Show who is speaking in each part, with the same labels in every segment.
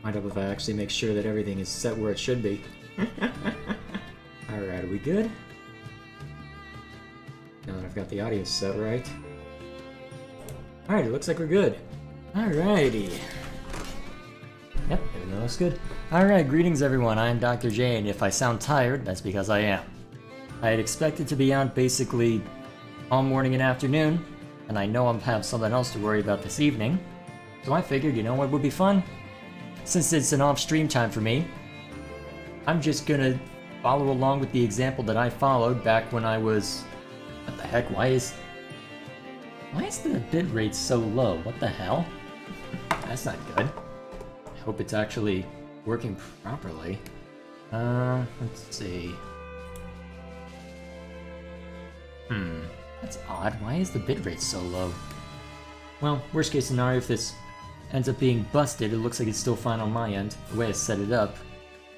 Speaker 1: Find out if I actually make sure that everything is set where it should be. Alright, are we good? Now that I've got the audio set right. Alright, it looks like we're good. Alrighty. Yep, everything looks good. Alright, greetings everyone, I am Dr. J, and if I sound tired, that's because I am. I had expected to be on basically all morning and afternoon, and I know I have something else to worry about this evening, so I figured, you know what would be fun? Since it's an off-stream time for me, I'm just gonna follow along with the example that I followed back when I was... What the heck, why is the bitrate so low? What the hell? That's not good. I hope it's actually working properly. Let's see. That's odd. Why is the bitrate so low? Well, worst case scenario, if this ends up being busted, it looks like it's still fine on my end, the way I set it up.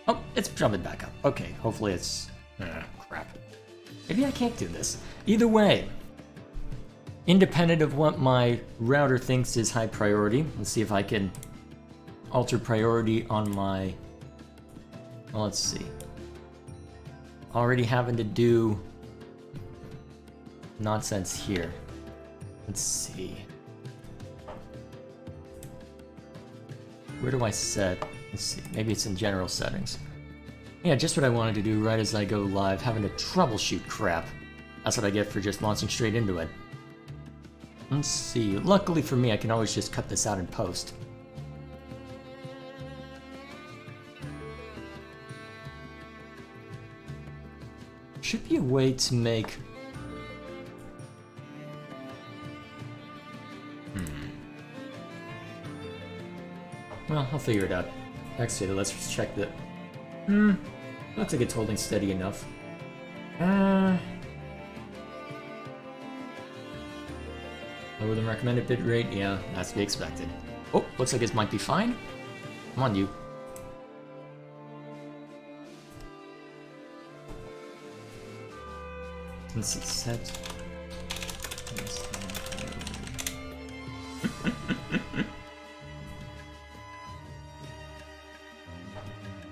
Speaker 1: Oh, it's jumping back up. Okay, hopefully it's... crap. Maybe I can't do this. Either way, independent of what my router thinks is high priority, let's see if I can alter priority on my... Well, let's see. Already having to do nonsense here. Let's see. Where do I set? Let's see. Maybe it's in general settings. Yeah, just what I wanted to do right as I go live, having to troubleshoot crap. That's what I get for just launching straight into it. Let's see. Luckily for me, I can always just cut this out in post. Should be a way to make... Well, I'll figure it out. Actually, let's just check the... Looks like it's holding steady enough. Lower than recommended bitrate? Yeah, that's to be expected. Oh, looks like it might be fine. Come on, you. Since it's set...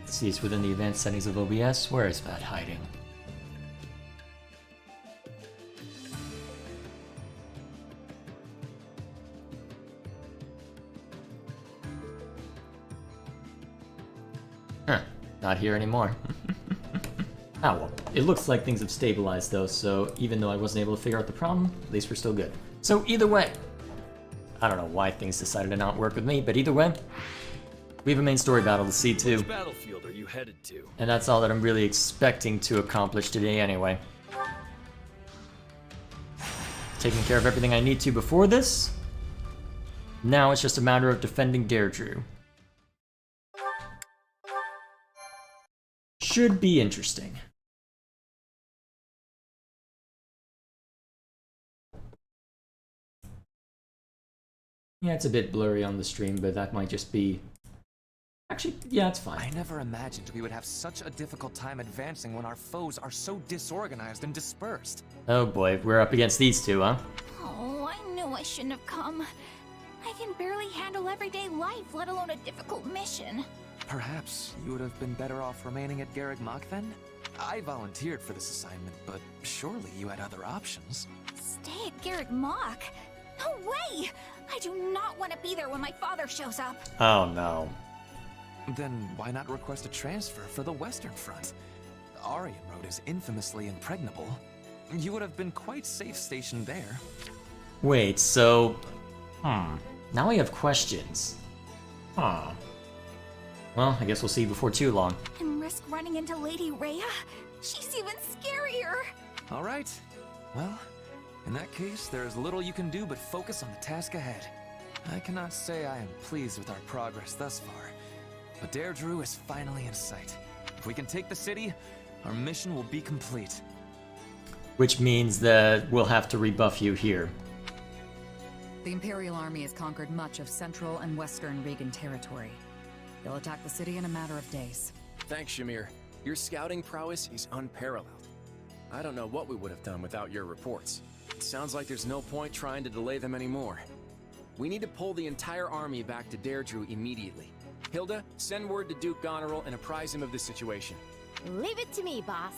Speaker 1: See, it's within the advanced settings of OBS. Where is that hiding? Huh, not here anymore. Ah well, it looks like things have stabilized though, so even though I wasn't able to figure out the problem, at least we're still good. So either way, I don't know why things decided to not work with me, but either way, we have a main story battle to see too.
Speaker 2: Which battlefield are you headed to?
Speaker 1: And that's all that I'm really expecting to accomplish today anyway. Taking care of everything I need to before this. Now it's just a matter of defending Derdrui. Should be interesting. Yeah, it's a bit blurry on the stream, but that might just be... Actually, yeah, it's fine.
Speaker 3: I never imagined we would have such a difficult time advancing when our foes are so disorganized and dispersed.
Speaker 1: Oh boy, we're up against these two, huh?
Speaker 4: Oh, I knew I shouldn't have come. I can barely handle everyday life, let alone a difficult mission.
Speaker 3: Perhaps you would have been better off remaining at Garreg Mach then? I volunteered for this assignment, but surely you had other options.
Speaker 4: Stay at Garreg Mach? No way! I do not want to be there when my father shows up.
Speaker 1: Oh no.
Speaker 3: Then why not request a transfer for the Western Front? Aryan Road is infamously impregnable. You would have been quite safe stationed there.
Speaker 1: Wait, so... Now I have questions. Huh. Well, I guess we'll see before too long.
Speaker 4: And risk running into Lady Rhea? She's even scarier!
Speaker 3: Alright. Well, in that case, there is little you can do but focus on the task ahead. I cannot say I am pleased with our progress thus far, but Derdrui is finally in sight. If we can take the city, our mission will be complete.
Speaker 1: Which means that we'll have to rebuff you here.
Speaker 5: The Imperial Army has conquered much of central and western Regan territory. They'll attack the city in a matter of days.
Speaker 2: Thanks, Shamir. Your scouting prowess is unparalleled. I don't know what we would have done without your reports. It sounds like there's no point trying to delay them anymore. We need to pull the entire army back to Derdrui immediately. Hilda, send word to Duke Goneril and apprise him of the situation.
Speaker 6: Leave it to me, boss.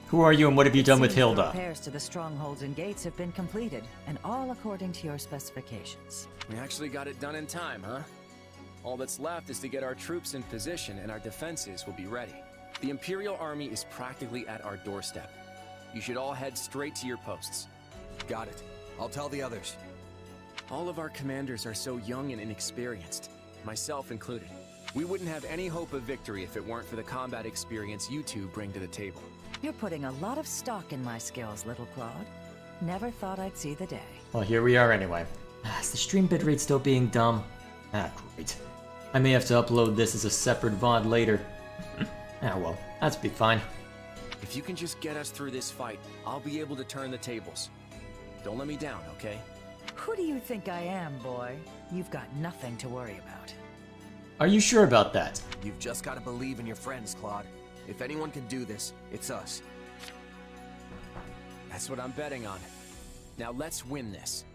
Speaker 1: Who are you and what have you done with
Speaker 7: Seems the
Speaker 1: Hilda?
Speaker 7: repairs to the strongholds and gates have been completed, and all according to your specifications.
Speaker 2: We actually got it done in time, huh? All that's left is to get our troops in position and our defenses will be ready. The Imperial Army is practically at our doorstep. You should all head straight to your posts.
Speaker 8: Got it. I'll tell the others.
Speaker 2: All of our commanders are so young and inexperienced, myself included. We wouldn't have any hope of victory if it weren't for the combat experience you two bring to the table.
Speaker 7: You're putting a lot of stock in my skills, little Claude. Never thought I'd see the day.
Speaker 1: Well, here we are anyway. Is the stream bitrate still being dumb? Great. I may have to upload this as a separate VOD later. Well, that's be fine.
Speaker 2: If you can just get us through this fight, I'll be able to turn the tables. Don't let me down, okay?
Speaker 7: Who do you think I am, boy? You've got nothing to worry about.
Speaker 1: Are you sure about that?
Speaker 8: You've just got to believe in your friends, Claude. If anyone can do this, it's us.
Speaker 2: That's what I'm betting on. Now let's win this.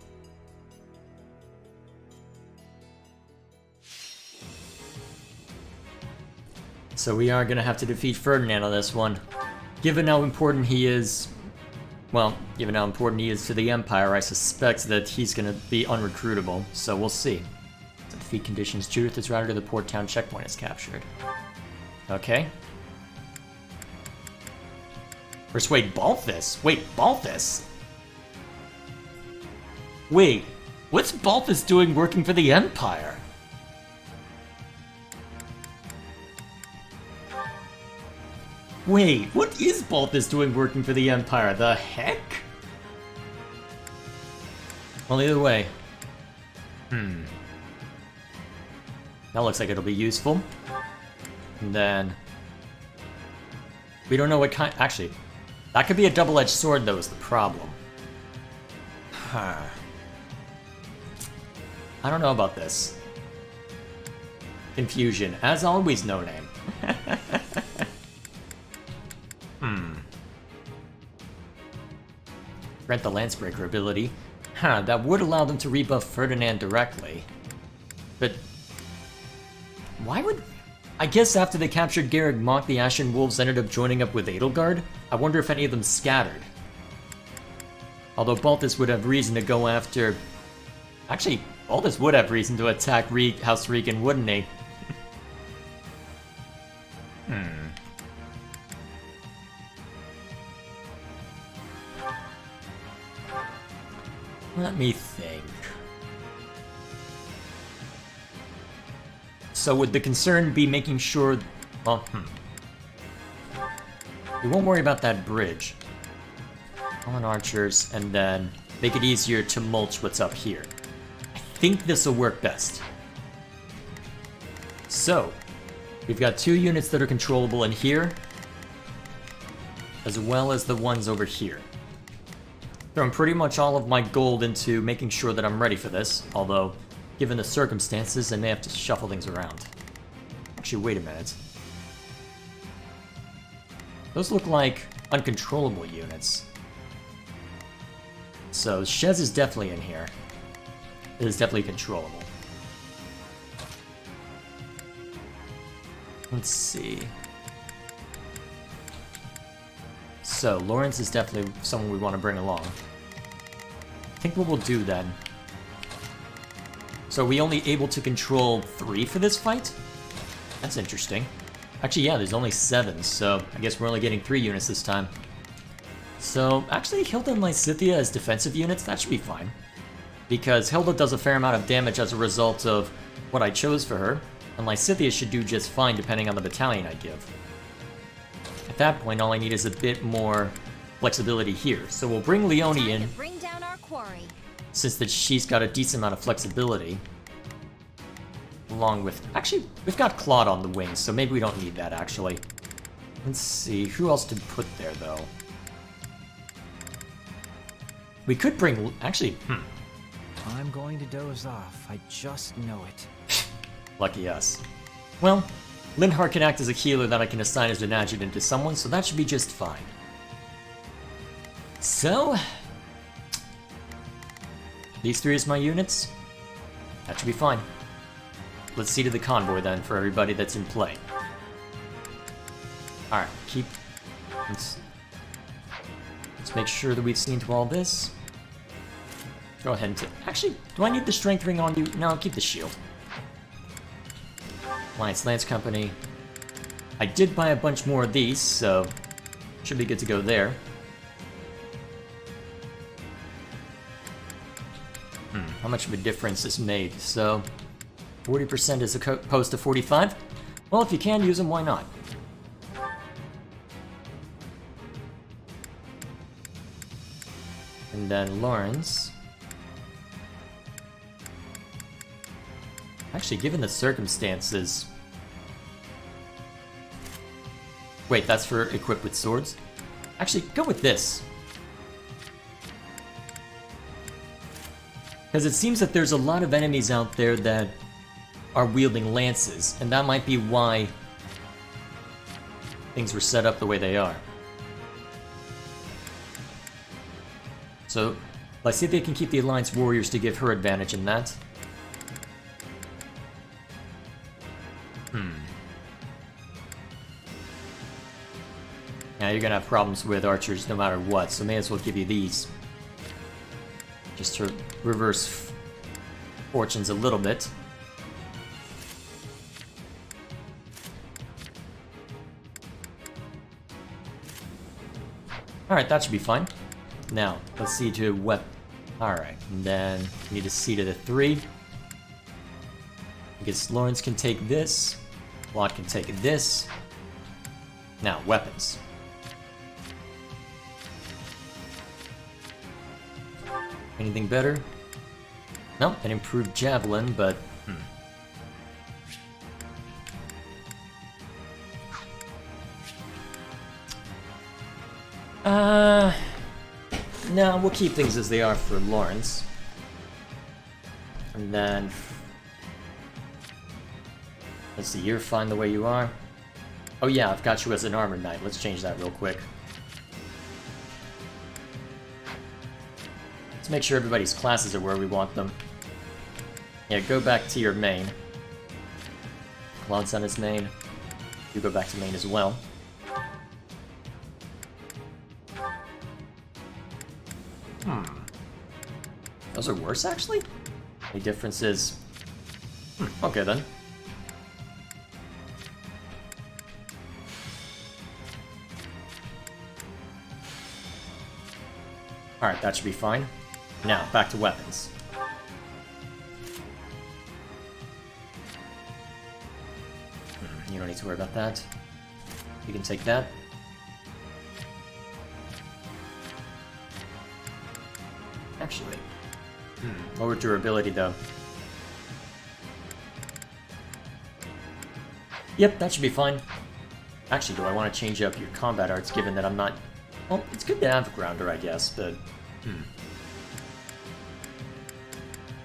Speaker 1: So we are gonna have to defeat Ferdinand on this one. Given how important he is... Well, given how important he is to the Empire, I suspect that he's gonna be unrecruitable, so we'll see. The defeat conditions, Judith is routed to the port town checkpoint is captured. Okay. Persuade Balthus? Wait, Balthus? Wait, what's Balthus doing working for the Empire? Wait, what is Balthus doing working for the Empire? The heck? Well, either way. That looks like it'll be useful. And then... we don't know what kind... Actually, that could be a double-edged sword, though, is the problem. I don't know about this. Confusion. As always, no name. Grant the Lancebreaker ability. That would allow them to rebuff Ferdinand directly. But... why would... I guess after they captured Garreg Mach, the Ashen Wolves ended up joining up with Edelgard? I wonder if any of them scattered. Although Balthus would have reason to go after... Actually, Balthus would have reason to attack House Regan, wouldn't he? Let me think. So would the concern be making sure... well, we won't worry about that bridge. On archers, and then make it easier to mulch what's up here. I think this will work best. So, we've got 2 units that are controllable in here, as well as the ones over here. Throwing pretty much all of my gold into making sure that I'm ready for this, although, given the circumstances, I may have to shuffle things around. Actually, wait a minute. Those look like uncontrollable units. So, Shez is definitely in here. It is definitely controllable. Let's see. So, Lawrence is definitely someone we want to bring along. I think what we'll do then... so are we only able to control 3 for this fight? That's interesting. Actually, yeah, there's only 7, so I guess we're only getting 3 units this time. So, actually, Hilda and Lysithea as defensive units, that should be fine. Because Hilda does a fair amount of damage as a result of what I chose for her, and Lysithea should do just fine depending on the battalion I give. At that point, all I need is a bit more flexibility here. So we'll bring Leone in,
Speaker 6: Time to bring down our quarry.
Speaker 1: since that she's got a decent amount of flexibility. Along with... actually, we've got Claude on the wings, so maybe we don't need that, actually. Let's see, who else to put there, though? We could bring... actually,
Speaker 3: I'm going to doze off. I just know it.
Speaker 1: lucky us. Well, Linhardt can act as a healer that I can assign as an adjutant to someone, so that should be just fine. So... these 3 is my units. That should be fine. let's see to the convoy then for everybody that's in play. Alright, let's make sure that we've seen to all this. Go ahead and actually, do I need the strength ring on you? No, keep the shield. Alliance Lance Company. I did buy a bunch more of these, so should be good to go there. How much of a difference this made? So, 40% as opposed to 45? Well, if you can use them, why not? And then Lawrence. Actually, given the circumstances... Wait, that's for equipped with swords? Actually, go with this. Because it seems that there's a lot of enemies out there that are wielding lances, and that might be why things were set up the way they are. So, let's see if they can keep the Alliance Warriors to give her advantage in that. Now you're gonna have problems with archers no matter what, so may as well give you these. Just to reverse fortunes a little bit. Alright, that should be fine. Now, let's see to weapon. Alright, and then we need to see to the 3. I guess Lawrence can take this. Locke can take this. Now, weapons. Anything better? Nope, an improved javelin, but... No, we'll keep things as they are for Lawrence. And then... Let's see, you're fine the way you are. Oh yeah, I've got you as an armored knight. Let's change that real quick. Let's make sure everybody's classes are where we want them. Yeah, go back to your main. Claude's on his main. You go back to main as well. Those are worse, actually? The difference is... okay, then. Alright, that should be fine. Now, back to weapons. You don't need to worry about that. You can take that. Actually... lower durability, though. Yep, that should be fine. Actually, do I want to change up your combat arts, given that I'm not... Well, it's good to have a grounder, I guess, but...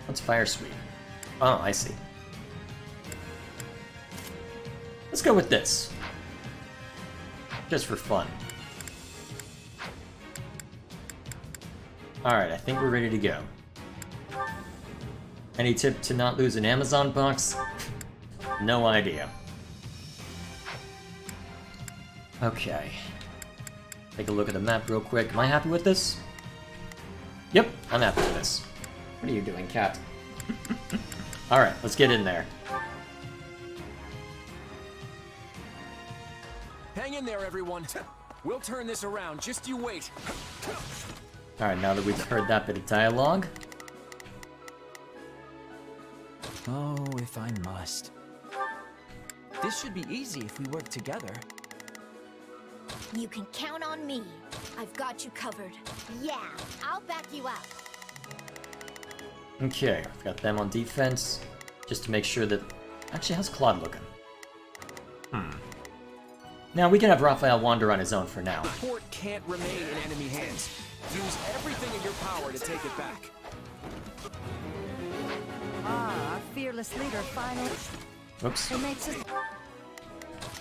Speaker 1: What's Fire Sweep? Oh, I see. Let's go with this. Just for fun. Alright, I think we're ready to go. Any tip to not lose an Amazon box? No idea. Okay. Take a look at the map real quick. Am I happy with this? Yep, I'm happy with this. What are you doing, cat? Alright, let's get in there.
Speaker 2: Hang in there, everyone. We'll turn this around. Just you wait.
Speaker 1: Alright, now that we've heard that bit of dialogue.
Speaker 3: Oh, if I must. This should be easy if we work together.
Speaker 6: You can count on me. I've got you covered. Yeah, I'll back you up.
Speaker 1: Okay, I've got them on defense. Just to make sure that... Actually, how's Claude looking? Now, we can have Raphael wander on his own for now.
Speaker 2: The port can't remain in enemy hands. Use everything in your power to take it back.
Speaker 7: Ah, our fearless leader finally...
Speaker 1: Whoops.
Speaker 7: It makes us...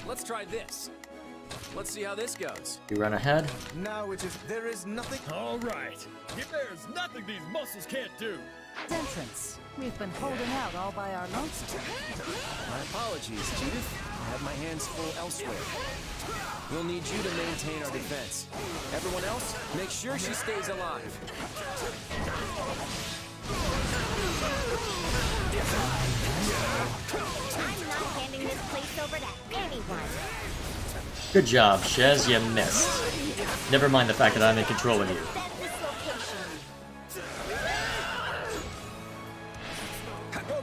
Speaker 2: Let's try this. Let's see how this goes.
Speaker 1: You run ahead.
Speaker 8: Now it is. There is nothing.
Speaker 9: All right. There's nothing these muscles can't do.
Speaker 7: Entrance. We've been holding out all by our lonesome.
Speaker 2: My apologies, Judith. I have my hands full elsewhere. We'll need you to maintain our defense. Everyone else, make sure she stays alive.
Speaker 6: I'm not handing this place over to anyone.
Speaker 1: Good job, Shez. You missed. Never mind the fact that I'm in control of you.
Speaker 6: Set this location.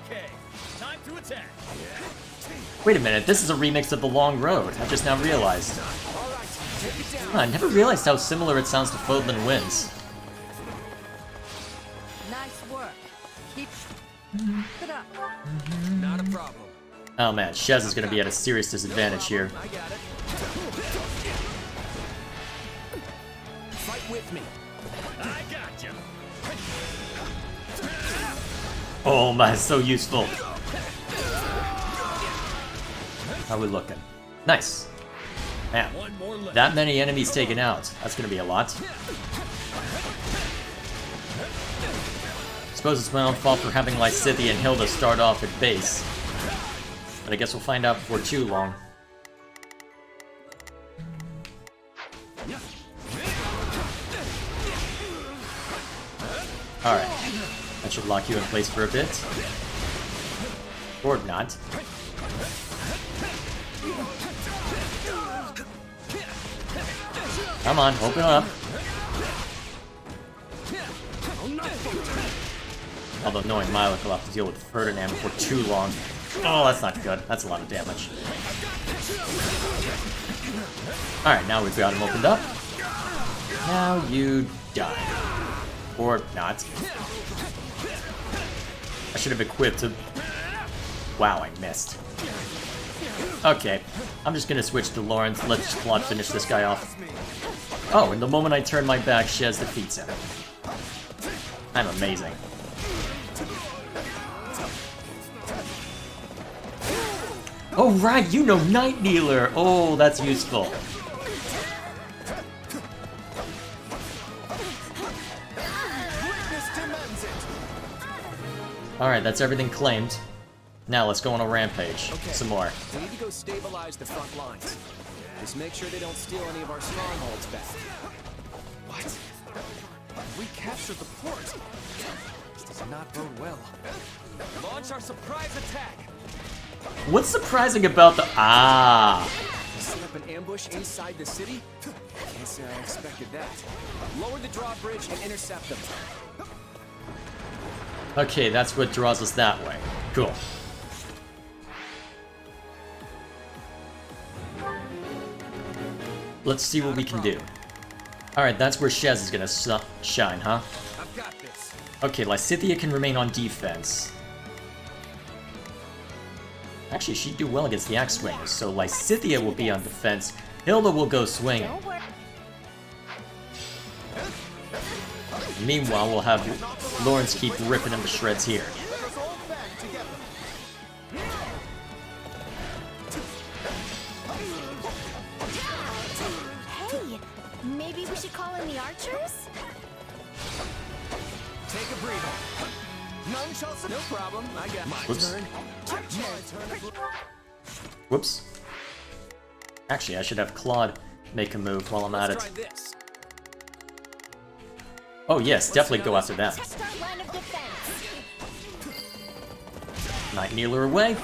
Speaker 9: Okay, time to attack.
Speaker 1: Wait a minute, this is a remix of The Long Road. I just now realized.
Speaker 2: All right, take it down.
Speaker 1: I never realized how similar it sounds to Fodlan Winds.
Speaker 7: Nice work. Keep it up.
Speaker 2: Not a problem.
Speaker 1: Oh man, Shez is gonna be at a serious disadvantage here.
Speaker 2: I got it. Fight with me.
Speaker 9: I got you.
Speaker 1: Oh man, so useful. How we looking? Nice. Man,
Speaker 9: One more left.
Speaker 1: that many enemies taken out. That's gonna be a lot. Suppose it's my own fault for having Lysithea and Hilda start off at base. But I guess we'll find out before too long. Alright. That should lock you in place for a bit. Or not. Come on, open up. Although knowing Milik will have to deal with Ferdinand for too long. Oh, that's not good. That's a lot of damage. Alright, now we've got him opened up. Now you die. Or not. I should have equipped a... Wow, I missed. Okay, I'm just gonna switch to Lawrence. Let's Claude finish this guy off. Oh, and the moment I turn my back, Shez defeats him. I'm amazing. Oh right, you know Night Dealer! Oh, that's useful. Alright, that's everything claimed. Now let's go on a rampage.
Speaker 2: Okay.
Speaker 1: Some more.
Speaker 2: We need to go stabilize the front lines. Just make sure they don't steal any of our strongholds back.
Speaker 3: What? We captured the port. This does not bode well. Launch our surprise attack.
Speaker 1: What's surprising about the... Ah!
Speaker 2: Set up an ambush inside the city? Can't say I expected that. Lower the drawbridge and intercept them.
Speaker 1: Okay, that's what draws us that way. Cool. Let's see what we can do. Alright, that's where Shez is gonna shine, huh?
Speaker 3: I've got this.
Speaker 1: Okay, Lysithea can remain on defense. Actually, she'd do well against the Axe Swingers, so Lysithea will be on defense. Hilda will go swinging.
Speaker 6: Don't worry.
Speaker 1: Meanwhile, we'll have Lawrence keep ripping him to shreds here.
Speaker 6: Hey, maybe we should call in the archers?
Speaker 2: Take a breather.
Speaker 8: None shall
Speaker 2: No problem. I got my
Speaker 1: Whoops.
Speaker 2: turn.
Speaker 1: Whoops. Actually, I should have Claude make a move while I'm at
Speaker 2: Let's
Speaker 1: it.
Speaker 2: try this.
Speaker 1: Oh yes, definitely go after them.
Speaker 6: Test our line of defense.
Speaker 1: Night Kneeler away.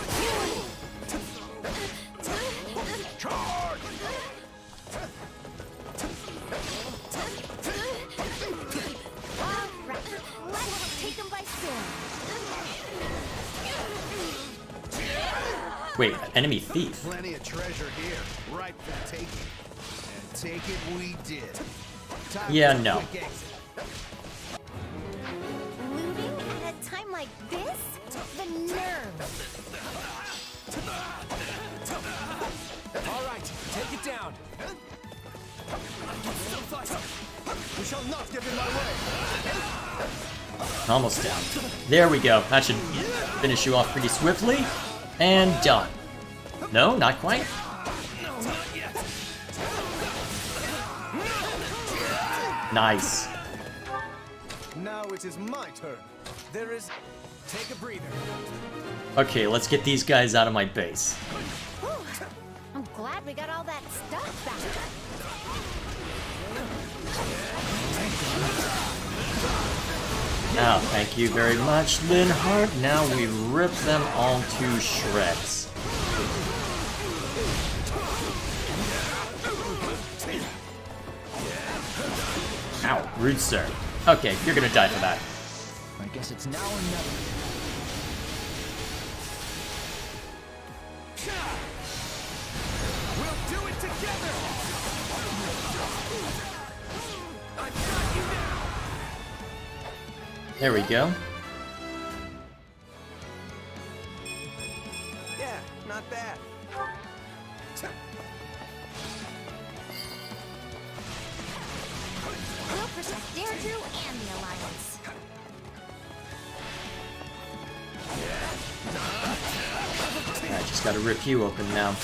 Speaker 6: Alright, let's take them by storm.
Speaker 1: Wait, enemy thief.
Speaker 10: Plenty of treasure here, ripe for taking. And take it we did. Time
Speaker 1: Yeah,
Speaker 10: for a
Speaker 1: no.
Speaker 10: quick exit.
Speaker 6: Looting at a time like this? The nerve.
Speaker 2: All right, take it down.
Speaker 10: We shall not give in my way.
Speaker 1: Almost down. There we go. That should finish you off pretty swiftly. And done. No, not quite. Nice.
Speaker 10: Now it is my turn.
Speaker 8: There is... Take a breather.
Speaker 1: Okay, let's get these guys out of my base.
Speaker 6: Whew. I'm glad we got all that stuff back.
Speaker 1: Now, thank you very much, Linhardt. Now we rip them all to shreds. Ow, rude sir. Okay, you're gonna die for that.
Speaker 3: I guess it's now or never.
Speaker 8: We'll do it together! I've got you now!
Speaker 1: There we go.
Speaker 8: Yeah, not bad.
Speaker 6: We'll protect Derdrui and the Alliance.
Speaker 1: I just gotta rip you open now.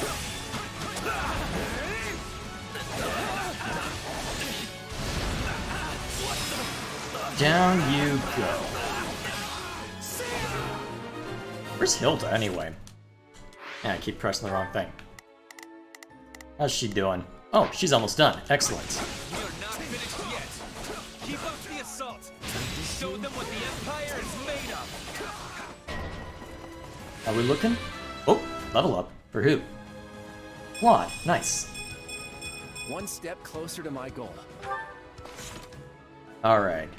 Speaker 1: Down you go. Where's Hilda anyway? Yeah, I keep pressing the wrong thing. How's she doing? Oh, she's almost done. Excellent.
Speaker 8: We are not finished yet. Keep up the assault. Show them what the Empire is made of.
Speaker 1: Are we looking? Oh, level up. For who? Quad. Nice.
Speaker 2: One step closer to my goal.
Speaker 1: Alright.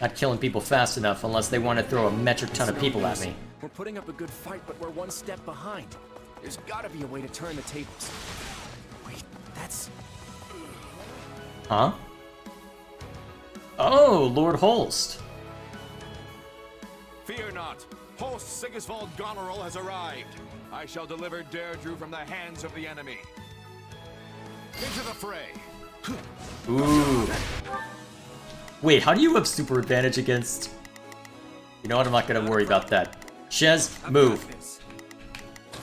Speaker 1: Not killing people fast enough unless they want to throw a metric ton of people at me.
Speaker 2: We're putting up a good fight, but we're one step behind. There's gotta be a way to turn the tables. Wait, that's...
Speaker 1: Huh? Oh, Lord Holst.
Speaker 9: Fear not. Host Sigisvald Goneril has arrived. I shall deliver Derdrui from the hands of the enemy. Into the fray.
Speaker 1: Ooh. Wait, how do you have super advantage against... You know what, I'm not gonna worry about that. Shez, move.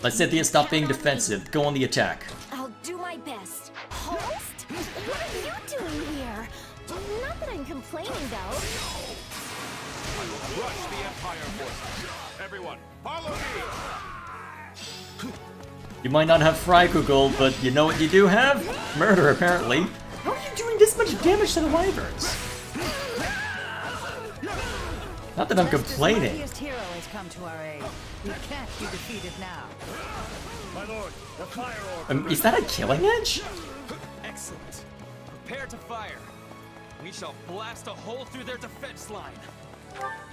Speaker 1: Let Cynthia stop being defensive. Go on the attack.
Speaker 6: I'll do my best. Host? What are you doing here? Not that I'm complaining, though.
Speaker 9: Rush the Empire forces. Everyone, follow me!
Speaker 1: You might not have Freikugel, but you know what you do have? Murder, apparently. How are you doing this much damage to the wyverns? Not that I'm complaining.
Speaker 7: The mightiest hero has come to our aid. We can't be defeated now.
Speaker 9: My lord, the fire orb.
Speaker 1: Is that a killing edge?
Speaker 3: Excellent. Prepare to fire. We shall blast a hole through their defense line.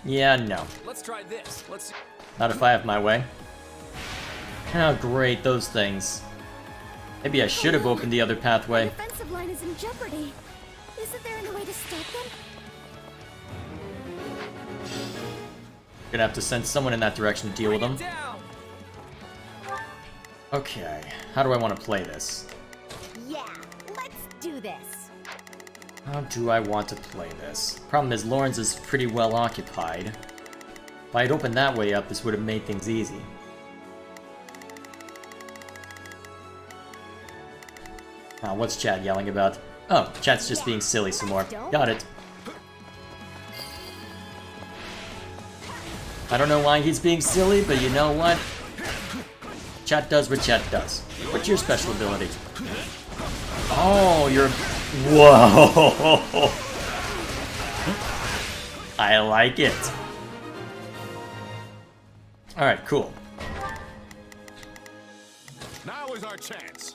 Speaker 1: Yeah, no.
Speaker 2: Let's try this. Let's see.
Speaker 1: Not if I have my way. How great, those things. Maybe I should have opened the other
Speaker 6: The
Speaker 1: pathway.
Speaker 6: defensive line is in jeopardy. Isn't there any way to stop them?
Speaker 1: Gonna have to send someone in that direction to deal with them.
Speaker 2: Down!
Speaker 1: Okay, how do I want to play this?
Speaker 6: Yeah, let's do this.
Speaker 1: How do I want to play this? Problem is, Lawrence is pretty well occupied. If I had opened that way up, this would have made things easy. What's Chad yelling about? Oh, Chad's just being silly some more. Got it. I don't know why he's being silly, but you know what? Chat does what Chat does. What's your special ability? Oh, you're... Whoa! I like it. Alright, cool.
Speaker 9: Now is our chance.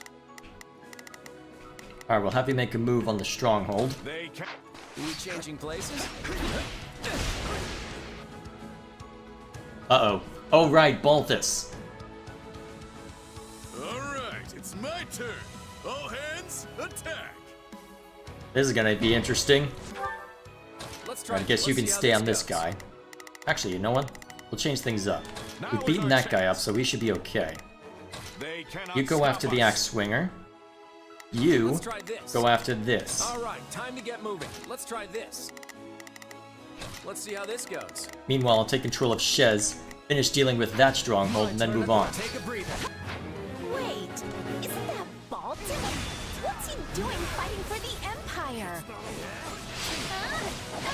Speaker 1: Alright, we'll have you make a move on the stronghold.
Speaker 9: They can.
Speaker 2: Are we changing places?
Speaker 1: Uh-oh. Oh, right, Balthus.
Speaker 9: All right, it's my turn. All hands, attack.
Speaker 1: This is gonna be interesting.
Speaker 2: Let's try.
Speaker 1: I guess you
Speaker 2: let's
Speaker 1: can
Speaker 2: see how
Speaker 1: stay on this
Speaker 2: goes.
Speaker 1: guy. Actually, you know what? We'll change things up.
Speaker 9: Now
Speaker 1: We've
Speaker 9: is
Speaker 1: beaten
Speaker 9: our
Speaker 1: that guy up,
Speaker 9: chance.
Speaker 1: so we should be okay.
Speaker 9: They cannot
Speaker 1: You go
Speaker 9: stop
Speaker 1: after the
Speaker 9: us.
Speaker 1: axe swinger. You
Speaker 2: Let's try this.
Speaker 1: go after this.
Speaker 2: All right, time to get moving. Let's try this. Let's see how this goes.
Speaker 1: Meanwhile, I'll take control of Shez, finish dealing with that stronghold, and then move on.
Speaker 2: Take a breather.
Speaker 6: Wait, isn't that Baltic? What's he doing fighting for the Empire?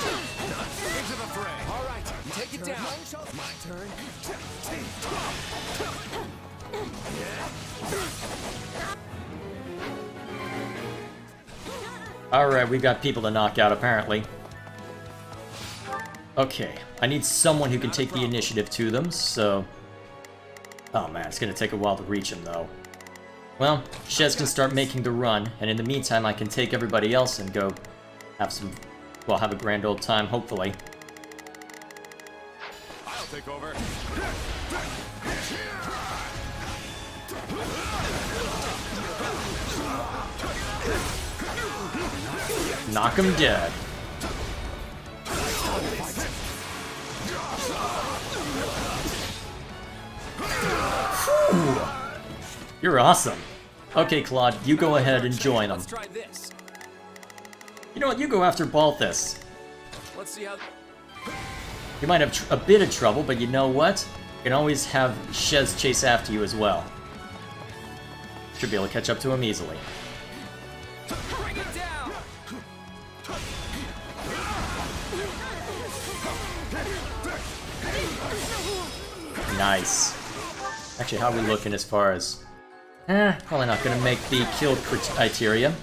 Speaker 9: Into the fray.
Speaker 2: All right, take it down.
Speaker 10: My turn.
Speaker 1: Alright, we've got people to knock out, apparently. Okay, I need someone who can take the initiative to them, so... Oh man, it's gonna take a while to reach him, though. Well, Shez can start making the run, and in the meantime I can take everybody else and go have some... well, have a grand old time, hopefully.
Speaker 9: I'll take over.
Speaker 1: Knock him dead. Whew. You're awesome. Okay, Claude, you go ahead and join them.
Speaker 2: Let's try this.
Speaker 1: You know what? You go after Balthus.
Speaker 2: Let's see how.
Speaker 1: You might have a bit of trouble, but you know what? You can always have Shez chase after you as well. Should be able to catch up to him easily.
Speaker 2: Bring it down.
Speaker 1: Nice. Actually, how are we looking as far as... probably not gonna make the kill criteria.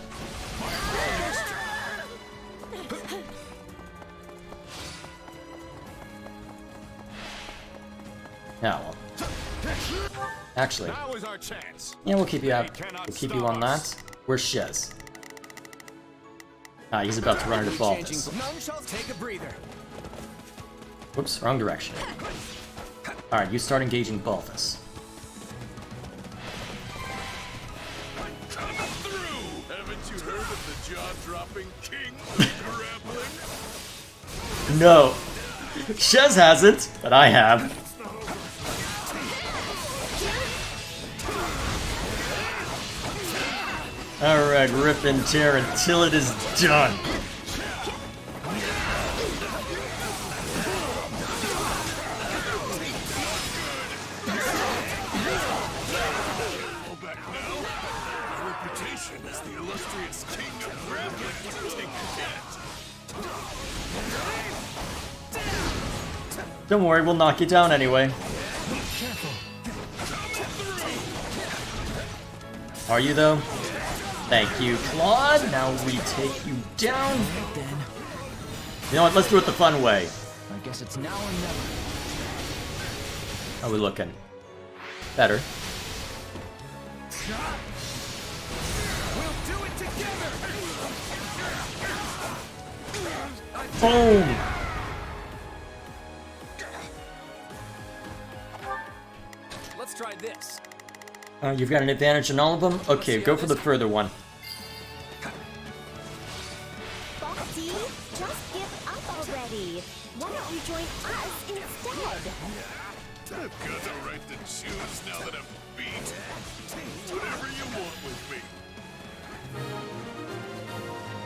Speaker 1: Yeah, well. Actually,
Speaker 9: Now is our chance.
Speaker 1: yeah, we'll keep you out.
Speaker 9: They cannot
Speaker 1: We'll keep you
Speaker 9: stop
Speaker 1: on
Speaker 9: us.
Speaker 1: that. Where's Shez? Ah, he's about to run into Balthus.
Speaker 10: None shall take a breather.
Speaker 1: Whoops, wrong direction. Alright, you start engaging Balthus.
Speaker 9: Come through! Haven't you heard of the jaw-dropping king of grappling?
Speaker 1: No! Shez hasn't, but I have. Alright, rip and tear until it is done.
Speaker 9: Go back now. My reputation as the illustrious king of grappling will take a hit.
Speaker 1: Don't worry, we'll knock you down anyway. Are you though? Thank you, Claude. Now we take you down. You know what? Let's do it the fun way.
Speaker 3: I guess it's now or never.
Speaker 1: How are we looking? Better.
Speaker 10: We'll do it together.
Speaker 1: Boom!
Speaker 2: Let's try this.
Speaker 1: You've got an advantage in all of them? Okay, go for the further one.
Speaker 6: Foxy, just give up already. Why don't you join us instead?
Speaker 9: I've got the right to choose now that I'm beat. Whatever you want with me.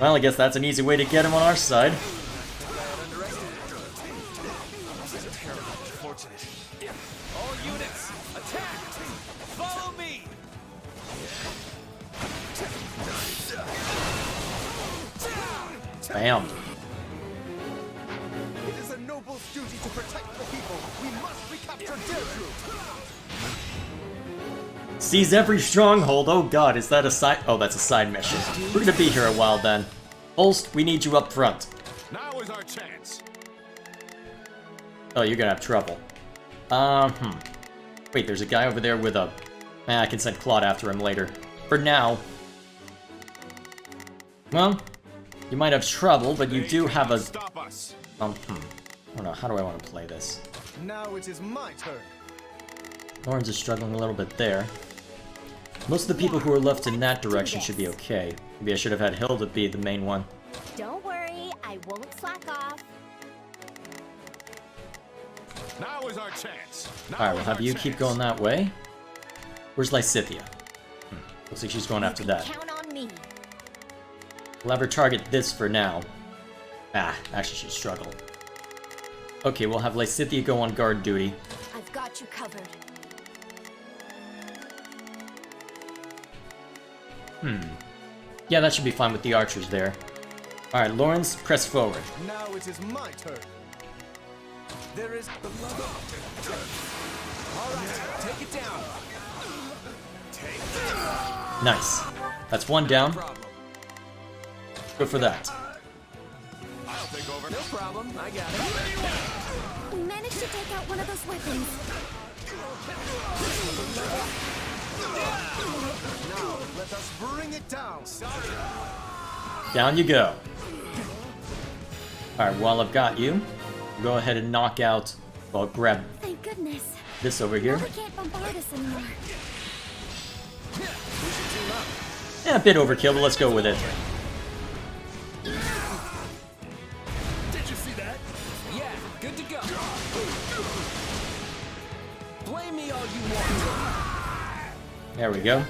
Speaker 1: Well, I guess that's an easy way to get him on our side.
Speaker 8: All units, attack! Follow me!
Speaker 1: Bam.
Speaker 10: It is a noble duty to protect the people. We must recapture Derdrui.
Speaker 1: Seize every stronghold. Oh god, is that a side... Oh, that's a side mission. We're gonna be here a while then. Holst, we need you up front.
Speaker 9: Now is our chance.
Speaker 1: Oh, you're gonna have trouble. Wait, there's a guy over there with a... I can send Claude after him later. For now. Well, you might have trouble, but you do have a...
Speaker 9: Stop us.
Speaker 1: I don't know, how do I want to play this?
Speaker 10: Now it is my turn.
Speaker 1: Lawrence is struggling a little bit there. Most of the people who are left in that direction should be okay. Maybe I should have had Hilda be the main one.
Speaker 6: Don't worry, I won't slack off.
Speaker 9: Now is our chance.
Speaker 1: Alright, we'll have you keep going that way. Where's Lysithia? Looks like she's going after that.
Speaker 6: Count on me.
Speaker 1: We'll have her target this for now. Ah, actually she'd struggle. Okay, we'll have Lysithia go on guard duty.
Speaker 6: I've got you covered.
Speaker 1: Yeah, that should be fine with the archers there. Alright, Lawrence, press forward.
Speaker 10: Now it is my turn. There is the
Speaker 2: Alright, take it down.
Speaker 1: Nice. That's one down. Good for that.
Speaker 9: I'll take over.
Speaker 2: No problem, I got it.
Speaker 6: We managed to take out one of those weapons.
Speaker 10: now. Let us bring it down.
Speaker 1: Down you go. Alright, while I've got you, go ahead and knock out, well, grab
Speaker 6: Thank goodness.
Speaker 1: this over here.
Speaker 6: Now they can't bombard us anymore.
Speaker 1: Yeah, a bit overkill, but let's go with it.
Speaker 8: Did you see that?
Speaker 2: Yeah, good to go. Blame me all you want.
Speaker 1: There we go.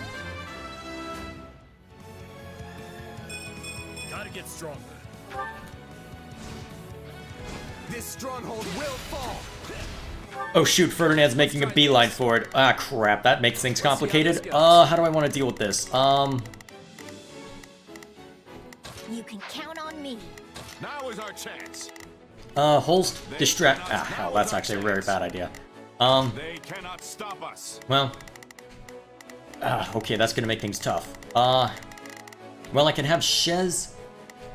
Speaker 8: Gotta get stronger.
Speaker 10: This stronghold will fall.
Speaker 1: Oh shoot, Ferdinand's making a beeline for it. Ah crap, that makes things complicated. How do I want to deal with this?
Speaker 6: You can count on me.
Speaker 9: Now is our chance.
Speaker 1: Holst, distract. Ah, hell, that's actually a very bad idea.
Speaker 9: They cannot stop us.
Speaker 1: Well. Okay, that's gonna make things tough. Well, I can have Shez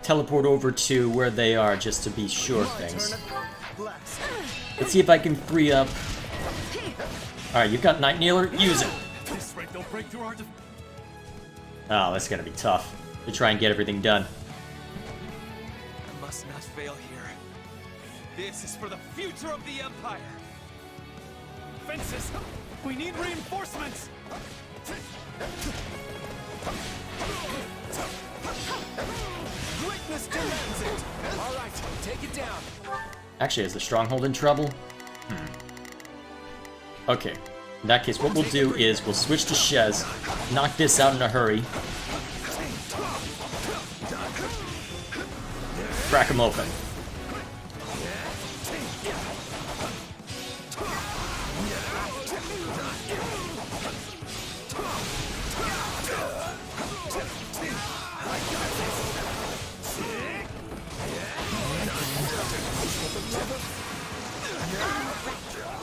Speaker 1: teleport over to where they are just to be sure of things. Let's see if I can free up. Alright, you've got Night Kneeler, use it.
Speaker 8: This right, they'll break through our
Speaker 1: Oh, that's gonna be tough to try and get everything done.
Speaker 8: I must not fail here. This is for the future of the Empire. Fences, we need reinforcements.
Speaker 10: Witness demands it.
Speaker 2: Alright, take it down.
Speaker 1: Actually, is the Stronghold in trouble? Okay. In that case, what we'll do is we'll switch to Shez, knock this out in a hurry. Crack him open.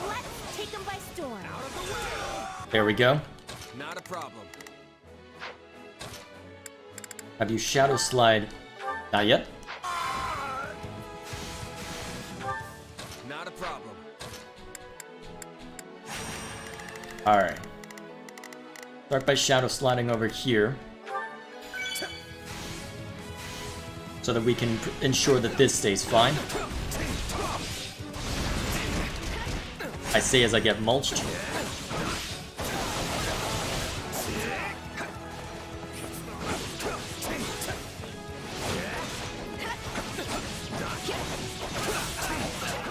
Speaker 6: Let's take them by storm.
Speaker 1: There we go.
Speaker 2: Not a problem.
Speaker 1: Have you Shadow Slide? Not yet.
Speaker 2: Not a problem.
Speaker 1: Alright. Start by Shadow Sliding over here. So that we can ensure that this stays fine. I say as I get mulched.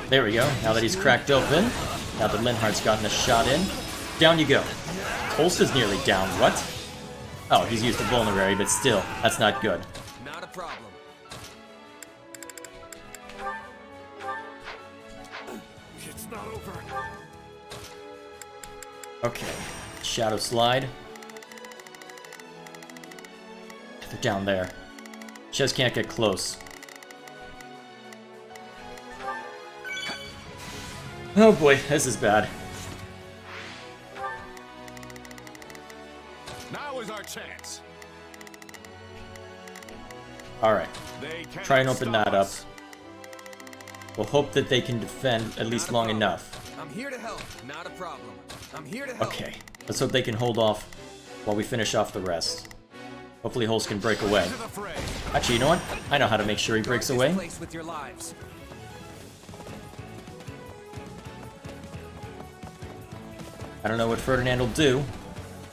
Speaker 1: There we go. Now that he's cracked open, now that Linhardt's gotten a shot in, down you go. Holst is nearly down. What? Oh, he's used a vulnerary, but still, that's not good.
Speaker 2: Not a problem.
Speaker 8: It's not over.
Speaker 1: Okay. Shadow Slide. They're down there. Shez can't get close. Oh boy, this is bad.
Speaker 9: Now is our chance.
Speaker 1: Alright.
Speaker 9: They cannot
Speaker 1: Try and open
Speaker 9: stop
Speaker 1: that up.
Speaker 9: us.
Speaker 1: We'll hope that they can defend at least long enough.
Speaker 2: I'm here to help. Not a problem. I'm here to help.
Speaker 1: Okay. Let's hope they can hold off while we finish off the rest. Hopefully Holst can break away.
Speaker 9: To the fray.
Speaker 1: Actually, you know what? I know how to make sure he breaks away.
Speaker 2: Place with your lives.
Speaker 1: I don't know what Ferdinand will do.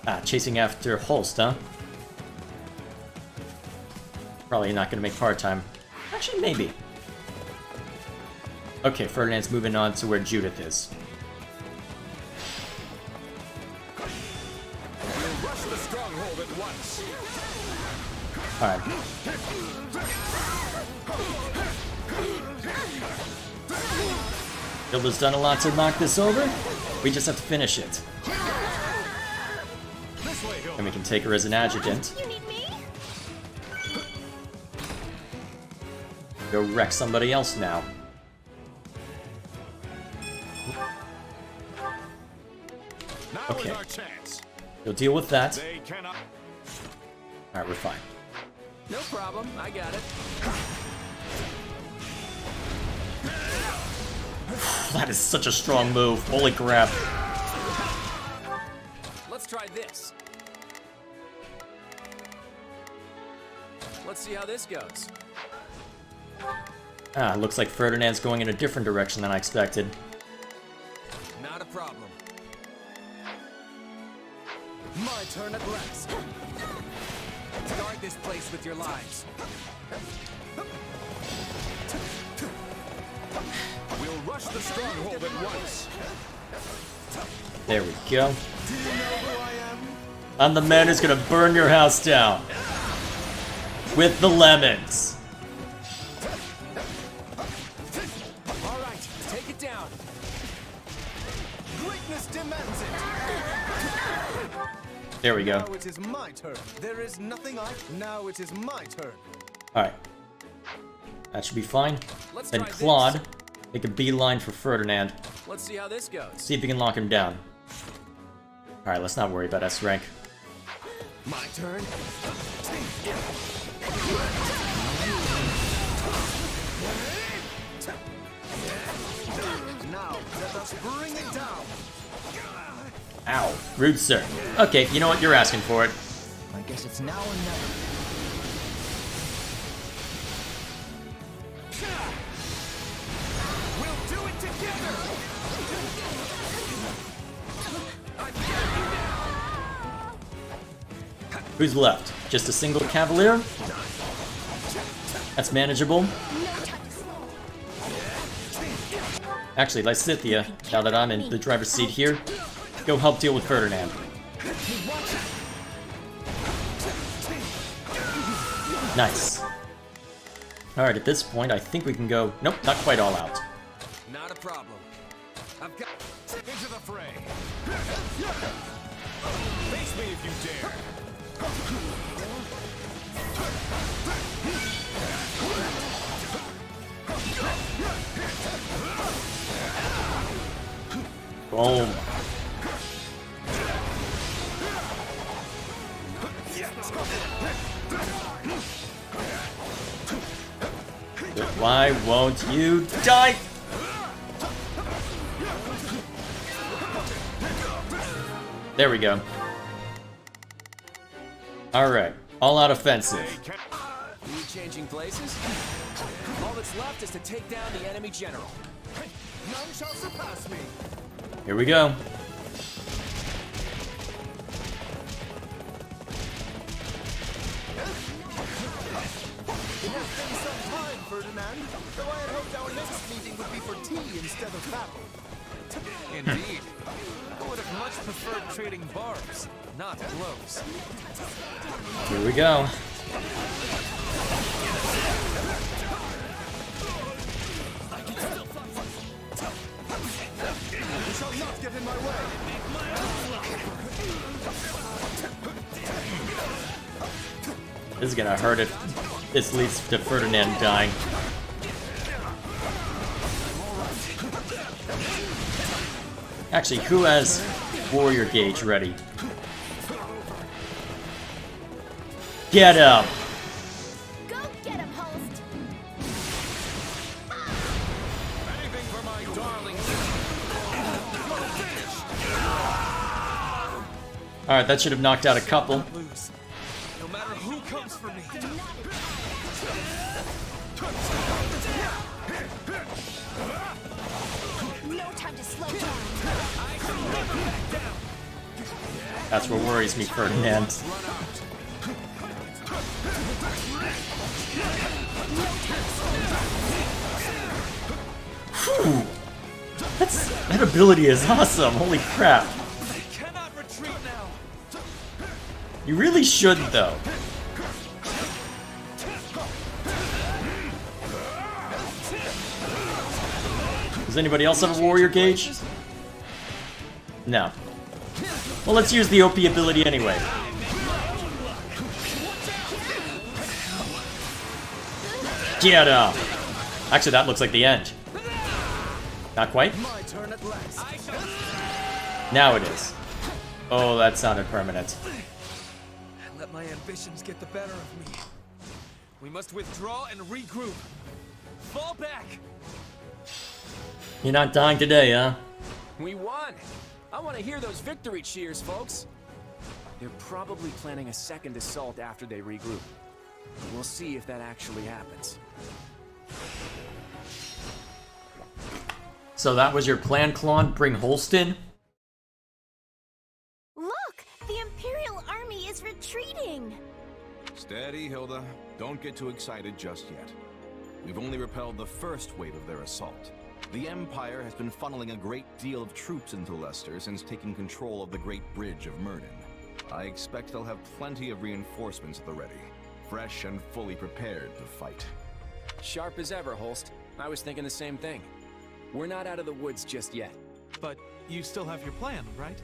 Speaker 1: Ah, chasing after Holst, huh? Probably not going to make part-time. Actually, maybe. Okay, Ferdinand's moving on to where Judith is.
Speaker 9: We'll rush the stronghold at once.
Speaker 1: Alright. Gilda's done a lot to knock this over. We just have to finish it.
Speaker 9: This way, Hilda.
Speaker 1: And we can take her as an adjutant.
Speaker 6: You need me?
Speaker 1: Go wreck somebody else now.
Speaker 9: Now
Speaker 1: Okay.
Speaker 9: is our chance.
Speaker 1: You'll deal with that.
Speaker 9: They cannot.
Speaker 1: Alright, we're fine.
Speaker 2: No problem, I got it.
Speaker 1: That is such a strong move. Holy crap.
Speaker 2: Let's try this. Let's see how this goes.
Speaker 1: Ah, looks like Ferdinand's going in a different direction than I expected.
Speaker 8: Not a problem. My turn at last. Guard this place with your lives.
Speaker 9: We'll rush the stronghold at once.
Speaker 1: There we go. I'm the man who's gonna burn your house down. With the lemons.
Speaker 8: All right, take it down. Greatness demands it.
Speaker 1: There we go.
Speaker 10: Now it is my turn. There is nothing Now it is my turn.
Speaker 1: Alright. That should be fine.
Speaker 2: Let's
Speaker 1: Then
Speaker 2: try this.
Speaker 1: Claude, make a beeline for Ferdinand.
Speaker 2: Let's see how this goes.
Speaker 1: See if you can lock him down. Alright, let's not worry about S rank.
Speaker 10: My turn. Now let us bring it down.
Speaker 1: Ow. Rude sir. Okay, you know what? You're asking for it.
Speaker 10: I guess it's now or never.
Speaker 8: We'll do it together.
Speaker 1: Who's left? Just a single Cavalier? That's manageable. Actually, Lysithia, now that I'm in the driver's seat here, go help deal with Ferdinand. Nice. Alright, at this point, I think we can go... Nope, not quite all out.
Speaker 8: Not a problem. I've got
Speaker 9: Into the fray. Face me if you dare.
Speaker 1: Boom. Why won't you die? There we go. Alright, all out offensive.
Speaker 2: You changing places? All that's left is to take down the enemy general.
Speaker 10: None shall surpass me.
Speaker 1: Here we go.
Speaker 10: It has been some time, Ferdinand. Though I had hoped our next meeting would be for tea instead of battle.
Speaker 8: Indeed. I would have much preferred trading barbs, not blows.
Speaker 1: Here we go.
Speaker 10: You shall not get in my way.
Speaker 1: This is gonna hurt if this leads to Ferdinand dying. Actually, who has Warrior Gauge ready? Get him!
Speaker 6: Go get him, host.
Speaker 9: Anything for my darling.
Speaker 1: Alright, that should have knocked out a couple.
Speaker 8: Lose. No matter who comes for me.
Speaker 6: No time to slow down.
Speaker 1: That's what worries me, Ferdinand. Whew. That ability is awesome, holy crap.
Speaker 8: Cannot retreat now.
Speaker 1: You really should, though. Does anybody else have a Warrior Gauge? No. Well, let's use the OP ability anyway. Get up! Actually, that looks like the end. Not quite?
Speaker 10: My turn at last.
Speaker 1: Now it is. Oh, that sounded permanent.
Speaker 3: Let my ambitions get the better of me. We must withdraw and regroup. Fall back!
Speaker 1: You're not dying today, huh?
Speaker 2: We won! I want to hear those victory cheers, folks. They're probably planning a second assault after they regroup. We'll see if that actually happens.
Speaker 1: So that was your plan, Claude? Bring Holston?
Speaker 6: Look! The Imperial army is retreating!
Speaker 9: Steady, Hilda. Don't get too excited just yet. We've only repelled the first wave of their assault. The Empire has been funneling a great deal of troops into Leicester since taking control of the Great Bridge of Murden. I expect they'll have plenty of reinforcements at the ready, fresh and fully prepared to fight.
Speaker 2: Sharp as ever, Holst. I was thinking the same thing. We're not out of the woods just yet.
Speaker 8: But you still have your plan, right?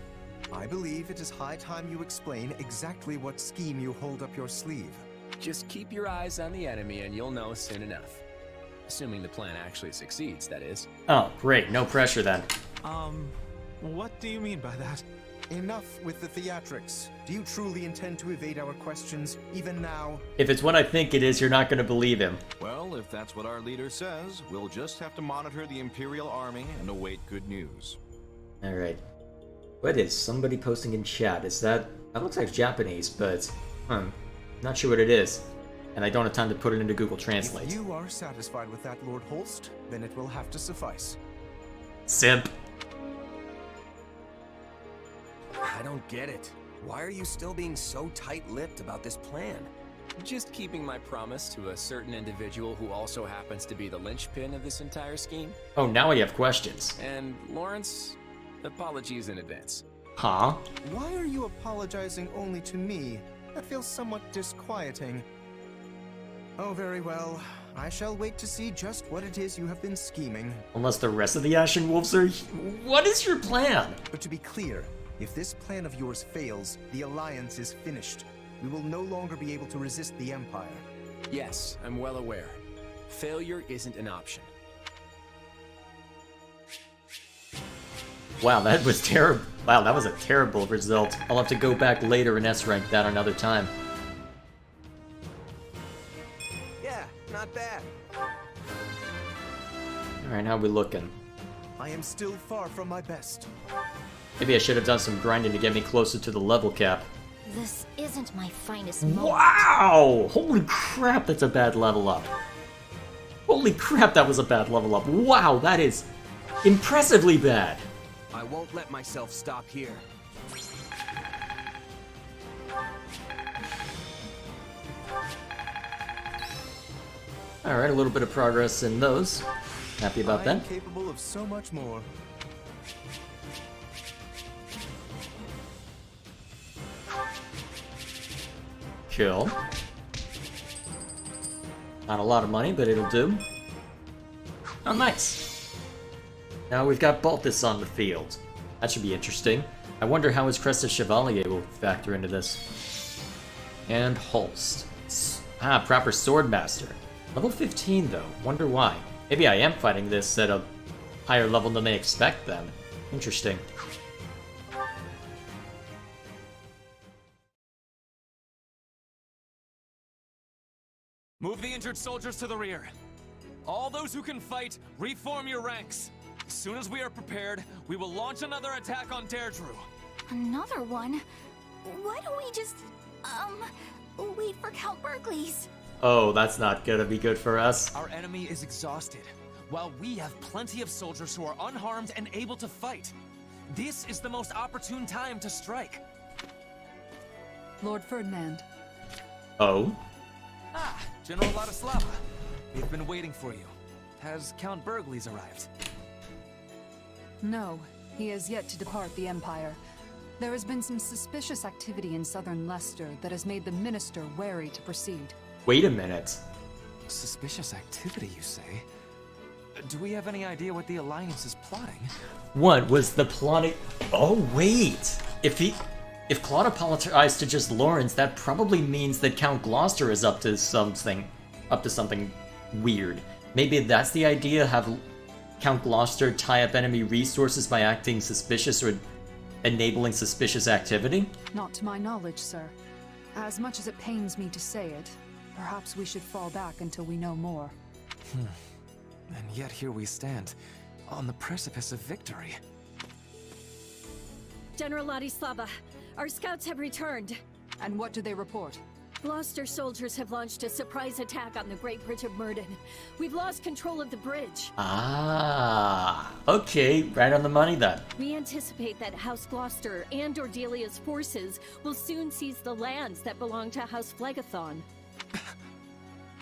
Speaker 10: I believe it is high time you explain exactly what scheme you hold up your sleeve.
Speaker 2: Just keep your eyes on the enemy and you'll know soon enough. Assuming the plan actually succeeds, that is.
Speaker 1: Oh, great. No pressure then.
Speaker 8: What do you mean by that?
Speaker 10: Enough with the theatrics. Do you truly intend to evade our questions, even now?
Speaker 1: If it's what I think it is, you're not gonna believe him.
Speaker 9: Well, if that's what our leader says, we'll just have to monitor the Imperial army and await good news.
Speaker 1: Alright. What is somebody posting in chat? Is that... That looks like Japanese, but... Not sure what it is. And I don't have time to put it into Google Translate.
Speaker 10: If you are satisfied with that, Lord Holst, then it will have to suffice.
Speaker 1: Simp.
Speaker 11: I don't get it. Why are you still being so tight-lipped about this plan?
Speaker 2: Just keeping my promise to a certain individual who also happens to be the linchpin of this entire scheme.
Speaker 1: Oh, now I have questions.
Speaker 2: And Lawrence, apologies in advance.
Speaker 1: Huh?
Speaker 10: Why are you apologizing only to me? That feels somewhat disquieting. Oh, very well. I shall wait to see just what it is you have been scheming.
Speaker 1: Unless the rest of the Ashen Wolves are... What is your plan?
Speaker 10: But to be clear, if this plan of yours fails, the Alliance is finished. We will no longer be able to resist the Empire.
Speaker 2: Yes, I'm well aware. Failure isn't an option.
Speaker 1: Wow, that was terrible. Wow, that was a terrible result. I'll have to go back later and S-rank that another time.
Speaker 11: Yeah, not bad.
Speaker 1: Alright, how we looking?
Speaker 10: I am still far from my best.
Speaker 1: Maybe I should have done some grinding to get me closer to the level cap.
Speaker 6: This isn't my finest moment.
Speaker 1: Wow! Holy crap, that's a bad level up. Holy crap, that was a bad level up. Wow, that is impressively bad.
Speaker 11: I won't let myself stop here.
Speaker 1: Alright, a little bit of progress in those. Happy about that.
Speaker 10: Capable of so much more.
Speaker 1: Kill. Not a lot of money, but it'll do. Oh, nice. Now we've got Baltus on the field. That should be interesting. I wonder how his Crest of Chevalier will factor into this. And Holst. Ah, proper Swordmaster. Level 15, though. Wonder why. Maybe I am fighting this at a higher level than they expect, then. Interesting.
Speaker 3: Move the injured soldiers to the rear. All those who can fight, reform your ranks. As soon as we are prepared, we will launch another attack on Derdrui.
Speaker 4: Another one? Why don't we just, wait for Count Berkeley's?
Speaker 1: Oh, that's not gonna be good for us.
Speaker 3: Our enemy is exhausted, while we have plenty of soldiers who are unharmed and able to fight. This is the most opportune time to strike.
Speaker 5: Lord Ferdinand.
Speaker 1: Oh?
Speaker 3: Ah, General Ladislava. We've been waiting for you. Has Count Berkeley's arrived?
Speaker 5: No, he has yet to depart the Empire. There has been some suspicious activity in southern Leicester that has made the Minister wary to proceed.
Speaker 1: Wait a minute.
Speaker 3: Suspicious activity, you say? Do we have any idea what the Alliance is plotting?
Speaker 1: What was the plotting? Oh, wait. If Claude apologized to just Lawrence, that probably means that Count Gloucester is up to something weird. Maybe that's the idea, have Count Gloucester tie up enemy resources by acting suspicious or enabling suspicious activity?
Speaker 5: Not to my knowledge, sir. As much as it pains me to say it, perhaps we should fall back until we know more.
Speaker 3: And yet here we stand, on the precipice of victory.
Speaker 12: General Ladislava, our scouts have returned.
Speaker 5: And what do they report?
Speaker 12: Gloucester soldiers have launched a surprise attack on the Great Bridge of Murden. We've lost control of the bridge.
Speaker 1: Ah, okay, right on the money then.
Speaker 12: We anticipate that House Gloucester and Ordelia's forces will soon seize the lands that belong to House Phlegathon.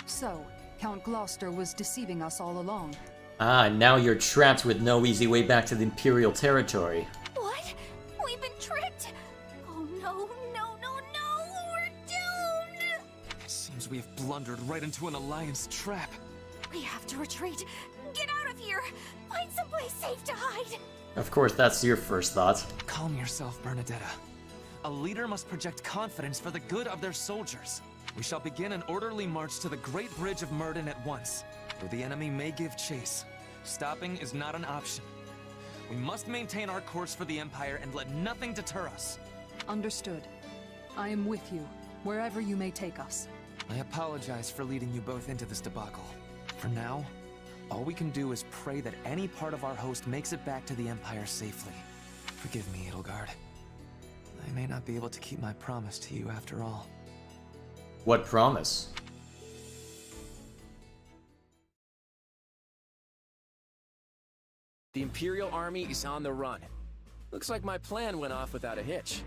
Speaker 5: So, Count Gloucester was deceiving us all along.
Speaker 1: Ah, now you're trapped with no easy way back to the Imperial territory.
Speaker 4: What? We've been tricked? Oh no, no, no, no! We're doomed!
Speaker 3: Seems we have blundered right into an Alliance trap.
Speaker 4: We have to retreat. Get out of here! Find someplace safe to hide!
Speaker 1: Of course, that's your first thought.
Speaker 3: Calm yourself, Bernadetta. A leader must project confidence for the good of their soldiers. We shall begin an orderly march to the Great Bridge of Murden at once, though the enemy may give chase. Stopping is not an option. We must maintain our course for the Empire and let nothing deter us.
Speaker 5: Understood. I am with you, wherever you may take us.
Speaker 3: I apologize for leading you both into this debacle. For now, all we can do is pray that any part of our host makes it back to the Empire safely. Forgive me, Edelgard. I may not be able to keep my promise to you after all.
Speaker 1: What promise?
Speaker 2: The Imperial Army is on the run. Looks like my plan went off without a hitch.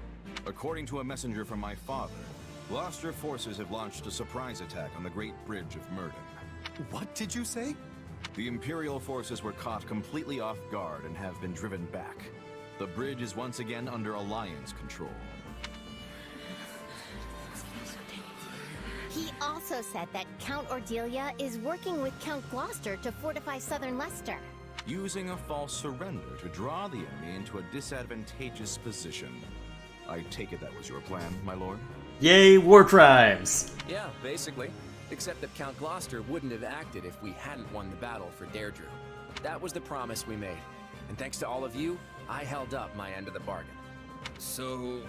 Speaker 9: According to a messenger from my father, Gloucester forces have launched a surprise attack on the Great Bridge of Murden.
Speaker 10: What did you say?
Speaker 9: The Imperial forces were caught completely off guard and have been driven back. The bridge is once again under Alliance control.
Speaker 6: He also said that Count Ordelia is working with Count Gloucester to fortify southern Leicester.
Speaker 9: Using a false surrender to draw the enemy into a disadvantageous position. I take it that was your plan, my lord?
Speaker 1: Yay, war crimes!
Speaker 2: Yeah, basically. Except that Count Gloucester wouldn't have acted if we hadn't won the battle for Derdrui. That was the promise we made. And thanks to all of you, I held up my end of the bargain.
Speaker 8: So,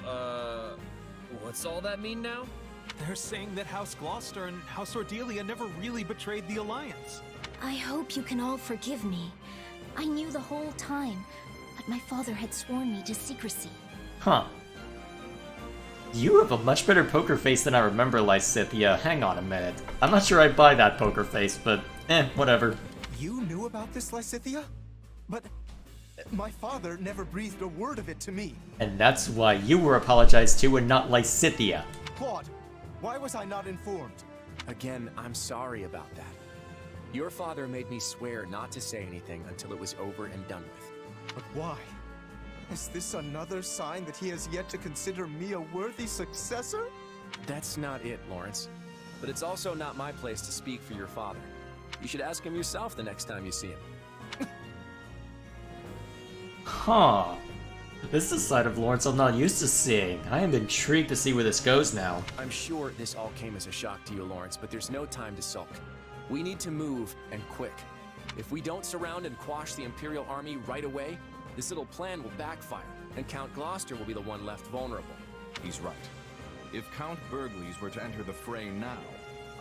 Speaker 8: what's all that mean now?
Speaker 13: They're saying that House Gloucester and House Ordelia never really betrayed the Alliance.
Speaker 4: I hope you can all forgive me. I knew the whole time, but my father had sworn me to secrecy.
Speaker 1: Huh. You have a much better poker face than I remember, Lysithea. Hang on a minute. I'm not sure I buy that poker face, but whatever.
Speaker 10: You knew about this, Lysithea? But my father never breathed a word of it to me.
Speaker 1: And that's why you were apologized to and not Lysithea.
Speaker 10: Claude, why was I not informed?
Speaker 2: Again, I'm sorry about that. Your father made me swear not to say anything until it was over and done with.
Speaker 10: But why? Is this another sign that he has yet to consider me a worthy successor?
Speaker 2: That's not it, Lawrence. But it's also not my place to speak for your father. You should ask him yourself the next time you see him.
Speaker 1: Huh. This is a side of Lawrence I'm not used to seeing. I am intrigued to see where this goes now.
Speaker 2: I'm sure this all came as a shock to you, Lawrence, but there's no time to sulk. We need to move, and quick. If we don't surround and quash the Imperial Army right away, this little plan will backfire, and Count Gloucester will be the one left vulnerable.
Speaker 9: He's right. If Count Burgleys were to enter the fray now,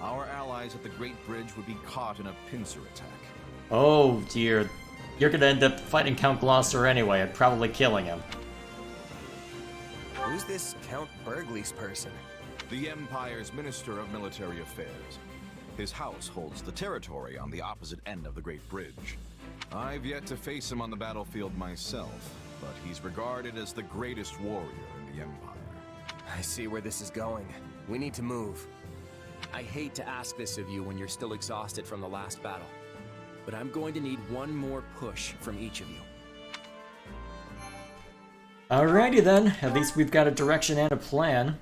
Speaker 9: our allies at the Great Bridge would be caught in a pincer attack.
Speaker 1: Oh dear. You're gonna end up fighting Count Gloucester anyway and probably killing him.
Speaker 11: Who's this Count Burgleys person?
Speaker 9: The Empire's Minister of Military Affairs. His house holds the territory on the opposite end of the Great Bridge. I've yet to face him on the battlefield myself, but he's regarded as the greatest warrior in the Empire.
Speaker 11: I see where this is going. We need to move.
Speaker 2: I hate to ask this of you when you're still exhausted from the last battle, but I'm going to need one more push from each of you.
Speaker 1: Alrighty then, at least we've got a direction and a plan.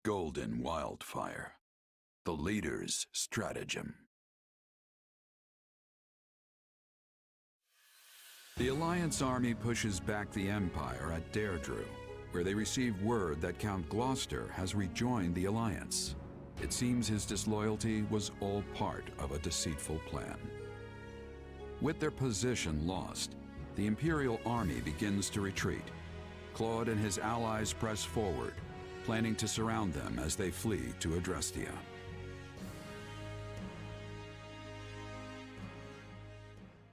Speaker 14: Golden Wildfire. The leader's stratagem. The Alliance army pushes back the Empire at Derdrui, where they receive word that Count Gloucester has rejoined the Alliance. It seems his disloyalty was all part of a deceitful plan. With their position lost, the Imperial army begins to retreat. Claude and his allies press forward, planning to surround them as they flee to Adrestia.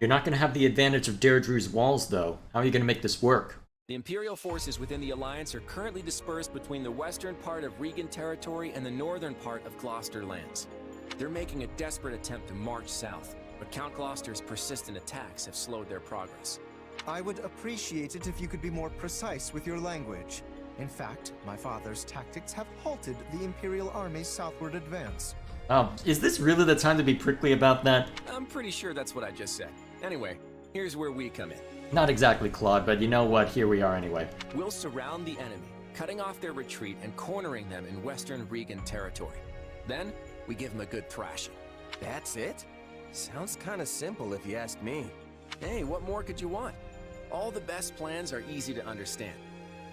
Speaker 1: You're not going to have the advantage of Derdrui's walls, though. How are you going to make this work?
Speaker 2: The Imperial forces within the Alliance are currently dispersed between the western part of Regan territory and the northern part of Gloucester lands. They're making a desperate attempt to march south, but Count Gloucester's persistent attacks have slowed their progress.
Speaker 10: I would appreciate it if you could be more precise with your language. In fact, my father's tactics have halted the Imperial Army's southward advance.
Speaker 1: Is this really the time to be prickly about that?
Speaker 2: I'm pretty sure that's what I just said. Anyway, here's where we come in.
Speaker 1: Not exactly, Claude, but you know what? Here we are anyway.
Speaker 2: We'll surround the enemy, cutting off their retreat and cornering them in western Regan territory. Then, we give them a good thrashing.
Speaker 11: That's it? Sounds kinda simple if you ask me.
Speaker 2: Hey, what more could you want? All the best plans are easy to understand.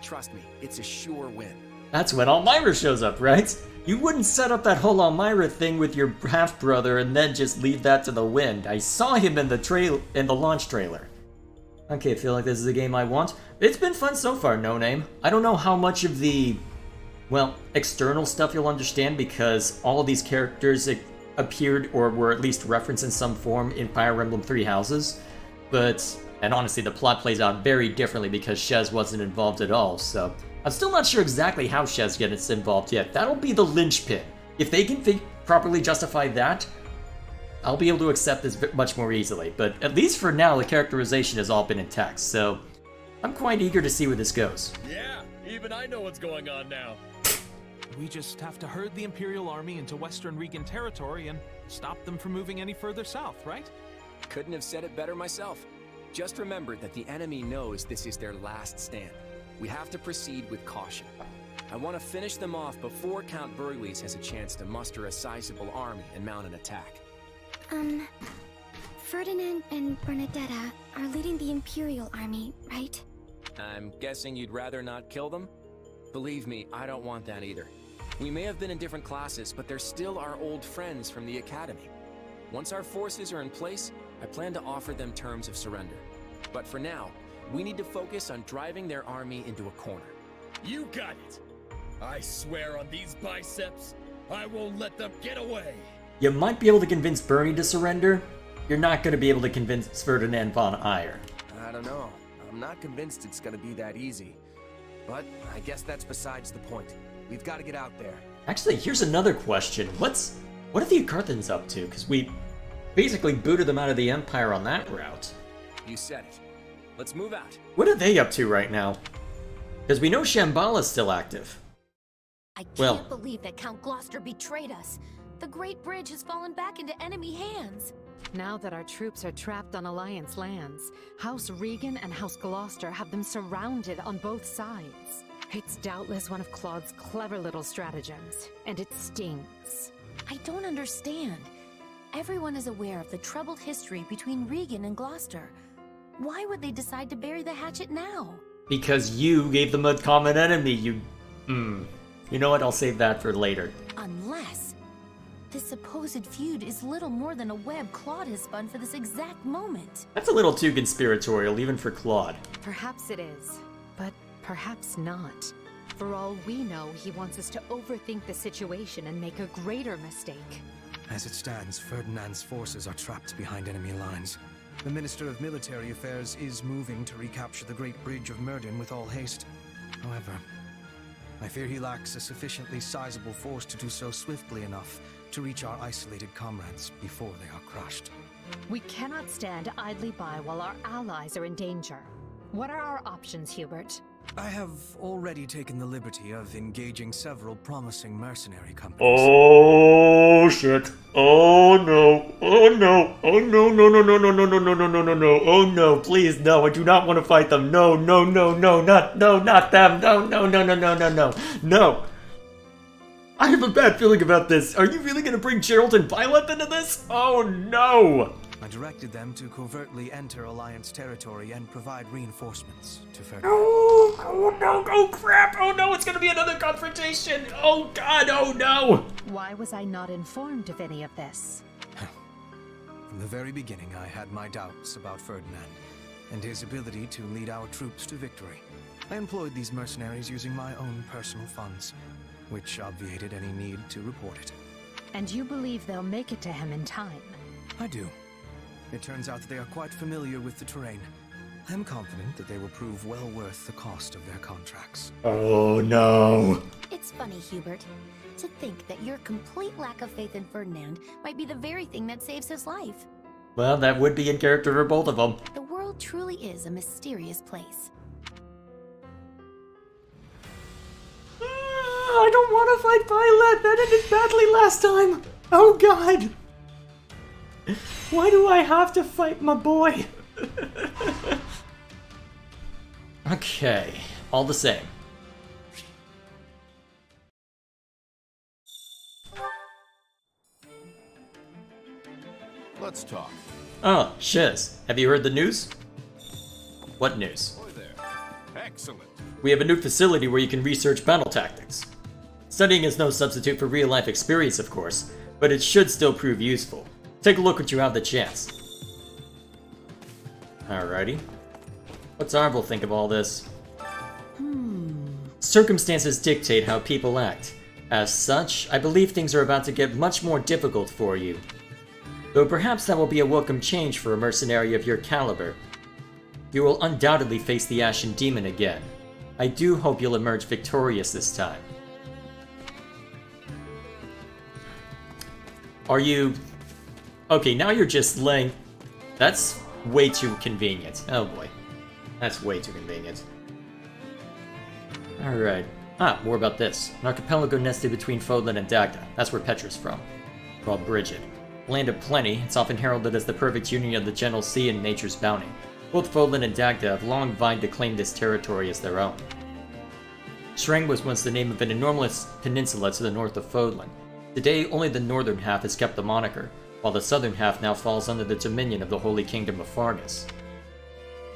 Speaker 2: Trust me, it's a sure win.
Speaker 1: That's when Almyra shows up, right? You wouldn't set up that whole Almyra thing with your half-brother and then just leave that to the wind. I saw him in the launch trailer. Okay, I feel like this is the game I want. It's been fun so far, No Name. I don't know how much of the, well, external stuff you'll understand because all of these characters appeared or were at least referenced in some form in Fire Emblem Three Houses. And honestly, the plot plays out very differently because Shez wasn't involved at all, so I'm still not sure exactly how Shez gets involved yet. That'll be the linchpin. If they can properly justify that, I'll be able to accept this much more easily. But at least for now, the characterization has all been intact, so I'm quite eager to see where this goes.
Speaker 8: Yeah, even I know what's going on now.
Speaker 13: We just have to herd the Imperial Army into Western Regan territory and stop them from moving any further south, right?
Speaker 2: Couldn't have said it better myself. Just remember that the enemy knows this is their last stand. We have to proceed with caution. I want to finish them off before Count Burgles has a chance to muster a sizable army and mount an attack.
Speaker 4: Ferdinand and Bernadetta are leading the Imperial Army, right?
Speaker 2: I'm guessing you'd rather not kill them? Believe me, I don't want that either. We may have been in different classes, but they're still our old friends from the Academy. Once our forces are in place, I plan to offer them terms of surrender. But for now, we need to focus on driving their army into a corner.
Speaker 8: You got it! I swear on these biceps, I won't let them get away!
Speaker 1: You might be able to convince Bernie to surrender. You're not going to be able to convince Ferdinand von Eyre.
Speaker 11: I don't know. I'm not convinced it's gonna be that easy. But I guess that's besides the point. We've got to get out there.
Speaker 1: Actually, here's another question. What are the Akarthans up to? Because we basically booted them out of the Empire on that route.
Speaker 2: You said it. Let's move out.
Speaker 1: What are they up to right now? Because we know Shambhala's still active.
Speaker 6: I can't believe that Count Gloucester betrayed us. The Great Bridge has fallen back into enemy hands.
Speaker 5: Now that our troops are trapped on Alliance lands, House Regan and House Gloucester have them surrounded on both sides. It's doubtless one of Claude's clever little stratagems, and it stings.
Speaker 6: I don't understand. Everyone is aware of the troubled history between Regan and Gloucester. Why would they decide to bury the hatchet now?
Speaker 1: Because you gave them a common enemy, you know what, I'll save that for later.
Speaker 6: Unless this supposed feud is little more than a web Claude has spun for this exact moment.
Speaker 1: That's a little too conspiratorial, even for Claude.
Speaker 5: Perhaps it is, but perhaps not. For all we know, he wants us to overthink the situation and make a greater mistake.
Speaker 10: As it stands, Ferdinand's forces are trapped behind enemy lines. The Minister of Military Affairs is moving to recapture the Great Bridge of Myrddin with all haste. However, I fear he lacks a sufficiently sizable force to do so swiftly enough to reach our isolated comrades before they are crushed.
Speaker 5: We cannot stand idly by while our allies are in danger. What are our options, Hubert?
Speaker 10: I have already taken the liberty of engaging several promising mercenary companies.
Speaker 1: Oh shit. Oh no. Oh no. Oh no, no, no, no, no, no, no, no, no, no, no, no. Oh no, please, no, I do not want to fight them. No, no, no, no, not them. No, no, no, no, no, no, no. No. I have a bad feeling about this. Are you really going to bring Gerald and Violet into this? Oh no.
Speaker 10: I directed them to covertly enter Alliance territory and provide reinforcements to Ferdinand.
Speaker 1: Oh no, oh crap, oh no, it's gonna be another confrontation! Oh god, oh no!
Speaker 5: Why was I not informed of any of this?
Speaker 10: From the very beginning, I had my doubts about Ferdinand and his ability to lead our troops to victory. I employed these mercenaries using my own personal funds, which obviated any need to report it.
Speaker 5: And you believe they'll make it to him in time?
Speaker 10: I do. It turns out that they are quite familiar with the terrain. I am confident that they will prove well worth the cost of their contracts.
Speaker 1: Oh no.
Speaker 6: It's funny, Hubert, to think that your complete lack of faith in Ferdinand might be the very thing that saves his life.
Speaker 1: Well, that would be in character for both of them.
Speaker 6: The world truly is a mysterious place.
Speaker 1: I don't want to fight Violet. That ended badly last time. Oh god. Why do I have to fight my boy? Okay, all the same.
Speaker 9: Let's talk.
Speaker 1: Oh, shiz. Have you heard the news? What news?
Speaker 9: Boy there. Excellent.
Speaker 1: We have a new facility where you can research battle tactics. Studying is no substitute for real-life experience, of course, but it should still prove useful. Take a look when you have the chance. Alrighty. What's Arvel think of all this? Circumstances dictate how people act. As such, I believe things are about to get much more difficult for you. Though perhaps that will be a welcome change for a mercenary of your caliber. You will undoubtedly face the Ashen Demon again. I do hope you'll emerge victorious this time. Are you... Okay, now you're just laying... That's way too convenient. Oh boy. That's way too convenient. Alright. Ah, more about this. An archipelago nested between Fodlan and Dagda. That's where Petra's from. Called Bridget. Land of plenty, it's often heralded as the perfect union of the gentle sea and nature's bounty. Both Fodlan and Dagda have long vied to claim this territory as their own. Shreng was once the name of an enormous peninsula to the north of Fodlan. Today, only the northern half has kept the moniker, while the southern half now falls under the dominion of the Holy Kingdom of Fargus.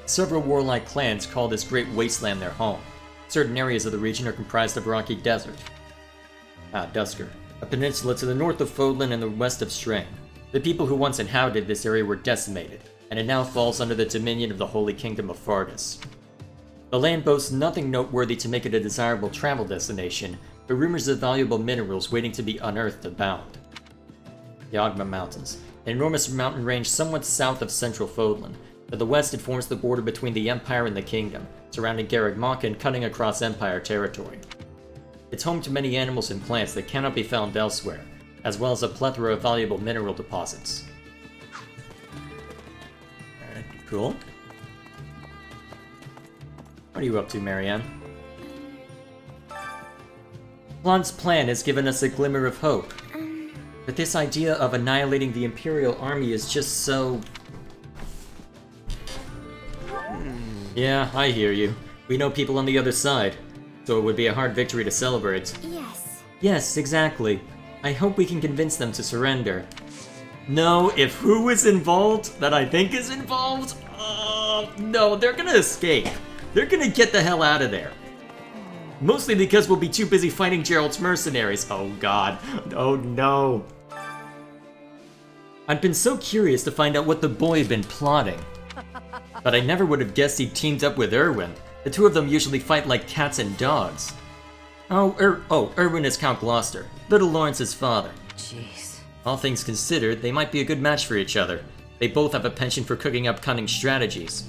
Speaker 1: Several warlike clans call this great wasteland their home. Certain areas of the region are comprised of rocky desert. Dusker, a peninsula to the north of Fodlan and the west of Shreng. The people who once inhabited this area were decimated, and it now falls under the dominion of the Holy Kingdom of Fargus. The land boasts nothing noteworthy to make it a desirable travel destination, but rumors of valuable minerals waiting to be unearthed abound. The Ogma Mountains, an enormous mountain range somewhat south of central Fodlan. To the west, it forms the border between the Empire and the Kingdom, surrounding Garreg Mach and cutting across Empire territory. It's home to many animals and plants that cannot be found elsewhere, as well as a plethora of valuable mineral deposits. Alright, cool. What are you up to, Marianne? Claude's plan has given us a glimmer of hope. But this idea of annihilating the Imperial army is just so... Yeah, I hear you. We know people on the other side, so it would be a hard victory to celebrate.
Speaker 6: Yes.
Speaker 1: Yes, exactly. I hope we can convince them to surrender. No, if who is involved that I think is involved? No, they're gonna escape. They're gonna get the hell out of there. Mostly because we'll be too busy fighting Gerald's mercenaries. Oh god. Oh no. I'd been so curious to find out what the boy had been plotting. But I never would have guessed he'd teamed up with Erwin. The two of them usually fight like cats and dogs. Erwin is Count Gloucester, Little Lawrence's father.
Speaker 7: Jeez.
Speaker 1: All things considered, they might be a good match for each other. They both have a penchant for cooking up cunning strategies.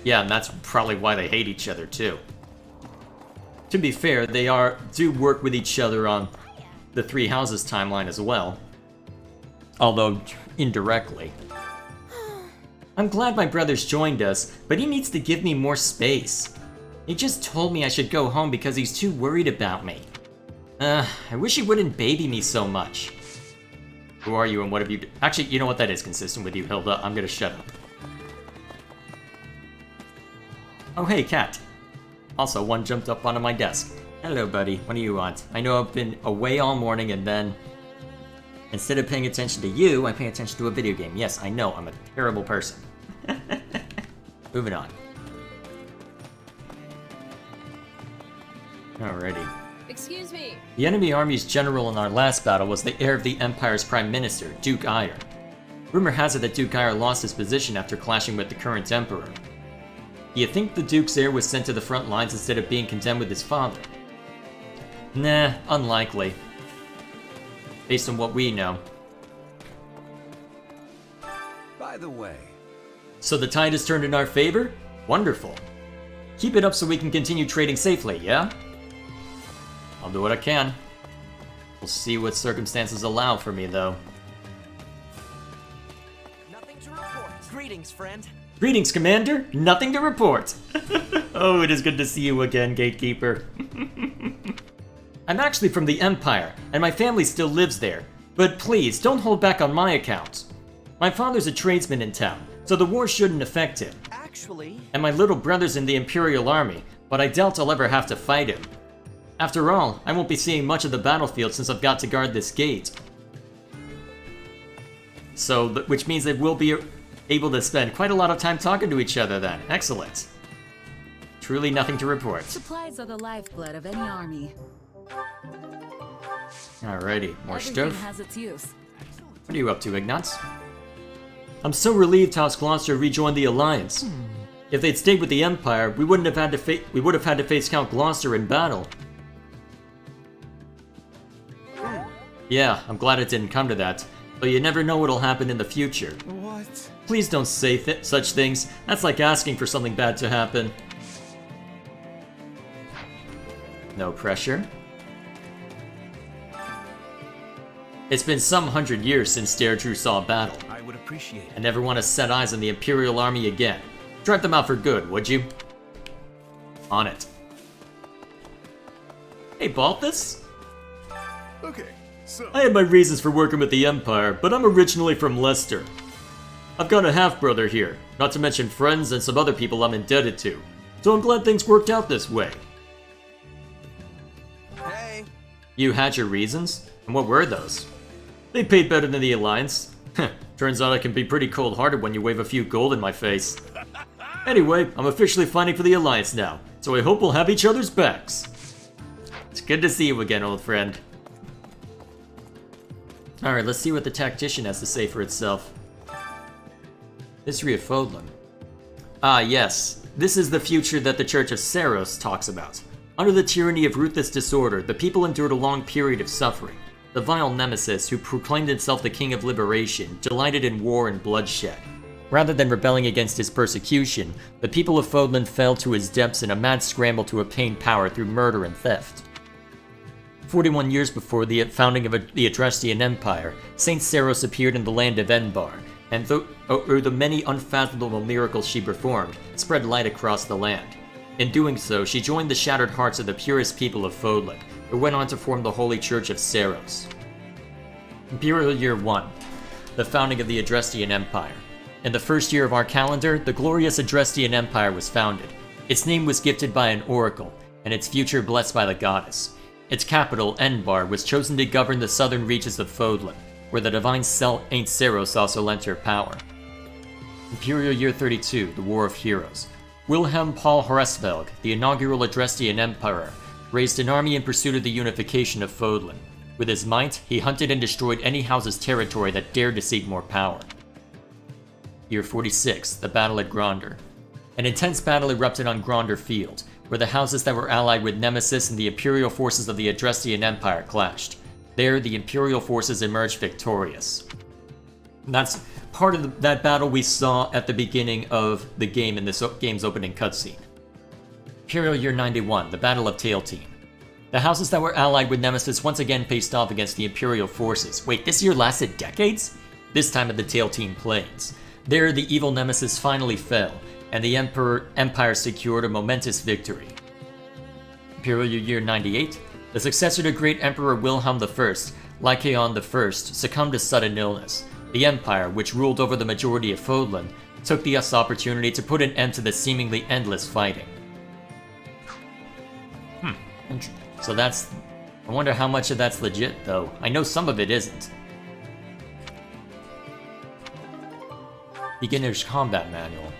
Speaker 1: Yeah, and that's probably why they hate each other too. To be fair, they do work with each other on the Three Houses timeline as well. Although, indirectly. I'm glad my brother's joined us, but he needs to give me more space. He just told me I should go home because he's too worried about me. I wish he wouldn't baby me so much. Who are you and what have you... Actually, you know what? That is consistent with you, Hilda. I'm gonna shut up. Oh, hey, cat. Also, one jumped up onto my desk. Hello, buddy. What do you want? I know I've been away all morning and then... Instead of paying attention to you, I pay attention to a video game. Yes, I know, I'm a terrible person. Moving on. Alrighty.
Speaker 12: Excuse me.
Speaker 1: The enemy army's general in our last battle was the heir of the Empire's Prime Minister, Duke Iron. Rumor has it that Duke Iron lost his position after clashing with the current Emperor. Do you think the Duke's heir was sent to the front lines instead of being condemned with his father? Nah, unlikely. Based on what we know.
Speaker 11: By the way...
Speaker 1: So the tide has turned in our favor? Wonderful. Keep it up so we can continue trading safely, yeah? I'll do what I can. We'll see what circumstances allow for me, though.
Speaker 15: Nothing to report. Greetings, friend.
Speaker 1: Greetings, Commander. Nothing to report. Oh, it is good to see you again, Gatekeeper. I'm actually from the Empire, and my family still lives there. But please, don't hold back on my account. My father's a tradesman in town, so the war shouldn't affect him.
Speaker 15: Actually...
Speaker 1: And my little brother's in the Imperial Army, but I doubt I'll ever have to fight him. After all, I won't be seeing much of the battlefield since I've got to guard this gate. So, which means that we'll be able to spend quite a lot of time talking to each other then. Excellent. Truly nothing to report.
Speaker 16: Supplies are the lifeblood of any army.
Speaker 1: Alrighty, more
Speaker 16: Everything
Speaker 1: stuff.
Speaker 16: has its use.
Speaker 1: What are you up to, Ignatz? I'm so relieved House Gloucester rejoined the Alliance. If they'd stayed with the Empire, we would have had to face Count Gloucester in battle. Yeah, I'm glad it didn't come to that, but you never know what'll happen in the future.
Speaker 11: What?
Speaker 1: Please don't say such things. That's like asking for something bad to happen. No pressure. It's been some 100 years since Derdrui saw a battle.
Speaker 11: I would appreciate it.
Speaker 1: I never want to set eyes on the Imperial Army again. Drive them out for good, would you? On it. Hey, Balthus?
Speaker 17: Okay, so...
Speaker 1: I had my reasons for working with the Empire, but I'm originally from Leicester. I've got a half-brother here, not to mention friends and some other people I'm indebted to. So I'm glad things worked out this way.
Speaker 11: Hey!
Speaker 1: You had your reasons? And what were those? They paid better than the Alliance. Turns out I can be pretty cold-hearted when you wave a few gold in my face. Anyway, I'm officially fighting for the Alliance now, so I hope we'll have each other's backs. It's good to see you again, old friend. Alright, let's see what the Tactician has to say for itself. History of Fodlan. Ah, yes. This is the future that the Church of Seiros talks about. Under the tyranny of ruthless disorder, the people endured a long period of suffering. The vile nemesis, who proclaimed himself the King of Liberation, delighted in war and bloodshed. Rather than rebelling against his persecution, the people of Fodlan fell to his depths in a mad scramble to obtain power through murder and theft. 41 years before the founding of the Adrestian Empire, Saint Seiros appeared in the land of Enbar, and through the many unfathomable miracles she performed, spread light across the land. In doing so, she joined the shattered hearts of the purest people of Fodlan, who went on to form the Holy Church of Seiros. Imperial Year 1, the founding of the Adrestian Empire. In the first year of our calendar, the glorious Adrestian Empire was founded. Its name was gifted by an oracle, and its future blessed by the goddess. Its capital, Enbar, was chosen to govern the southern reaches of Fodlan, where the divine Saint Seiros also lent her power. Imperial Year 32, the War of Heroes. Wilhelm Paul Horesvelg, the inaugural Adrestian Emperor, raised an army in pursuit of the unification of Fodlan. With his might, he hunted and destroyed any house's territory that dared to seek more power. Year 46, the Battle at Gronder. An intense battle erupted on Gronder Field, where the houses that were allied with Nemesis and the Imperial forces of the Adrestian Empire clashed. There, the Imperial forces emerged victorious. And that's part of that battle we saw at the beginning of the game in this game's opening cutscene. Imperial Year 91, the Battle of Tailtean. The houses that were allied with Nemesis once again faced off against the Imperial forces. Wait, this year lasted decades? This time at the Tailtean Plains. There, the evil Nemesis finally fell, and the Empire secured a momentous victory. Imperial Year 98, the successor to great Emperor Wilhelm I, Lycaon I, succumbed to sudden illness. The Empire, which ruled over the majority of Fodlan, took this opportunity to put an end to the seemingly endless fighting. So that's... I wonder how much of that's legit, though. I know some of it isn't. Beginner's Combat Manual.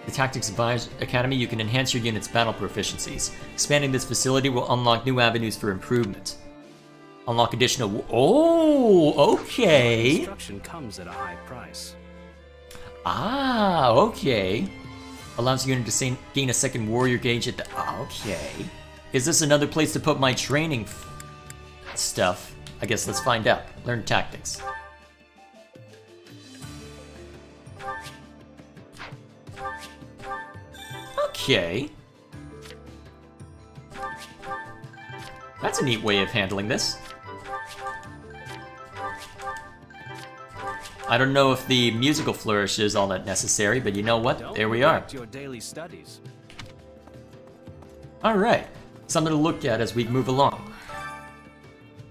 Speaker 1: The Tactics Academy, you can enhance your unit's battle proficiencies. Expanding this facility will unlock new avenues for improvement. Unlock additional... Oh, okay.
Speaker 18: Construction comes at a high price.
Speaker 1: Ah, okay. Allows the unit to gain a second warrior gauge at the... Okay. Is this another place to put my training stuff? I guess let's find out. Learn tactics. Okay. That's a neat way of handling this. I don't know if the musical flourish is all that necessary, but you know what? There we are.
Speaker 18: Your daily studies.
Speaker 1: Alright, something to look at as we move along.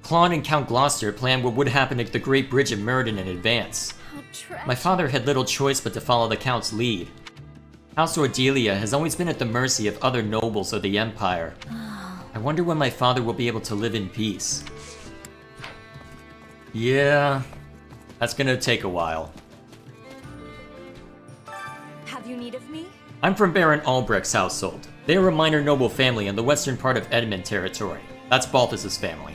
Speaker 1: Claude and Count Gloucester planned what would happen at the Great Bridge of Myrddin in advance. My father had little choice but to follow the Count's lead. House Ordelia has always been at the mercy of other nobles of the Empire. I wonder when my father will be able to live in peace. Yeah, that's gonna take a while.
Speaker 6: Have you need of me?
Speaker 1: I'm from Baron Albrecht's household. They are a minor noble family in the western part of Edmund territory. That's Balthus's family.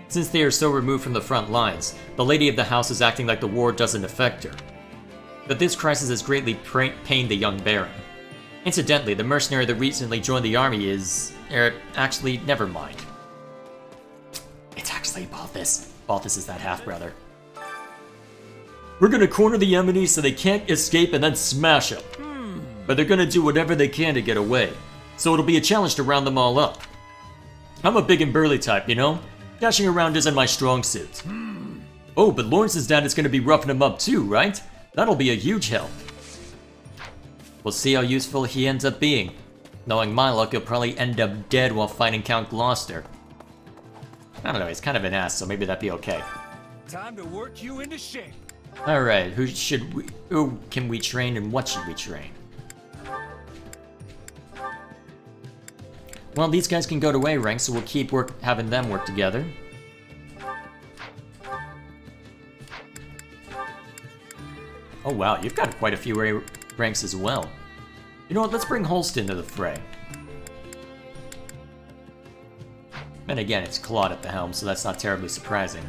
Speaker 1: Since they are so removed from the front lines, the lady of the house is acting like the war doesn't affect her. But this crisis has greatly pained the young Baron. Incidentally, the mercenary that recently joined the army is... actually, never mind. It's actually Balthus. Balthus is that half-brother. We're gonna corner the enemy so they can't escape and then smash them. But they're gonna do whatever they can to get away. So it'll be a challenge to round them all up. I'm a big and burly type, you know? Dashing around isn't my strong suit. Oh, but Lawrence's dad is gonna be roughing him up too, right? That'll be a huge help. We'll see how useful he ends up being. Knowing my luck, he'll probably end up dead while fighting Count Gloucester. I don't know, he's kind of an ass, so maybe that'd be okay.
Speaker 8: Time to work you into shape.
Speaker 1: Alright, who can we train and what should we train? Well, these guys can go to A rank, so we'll keep having them work together. Oh wow, you've got quite a few A ranks as well. You know what, let's bring Holst into the fray. And again, it's Claude at the helm, so that's not terribly surprising.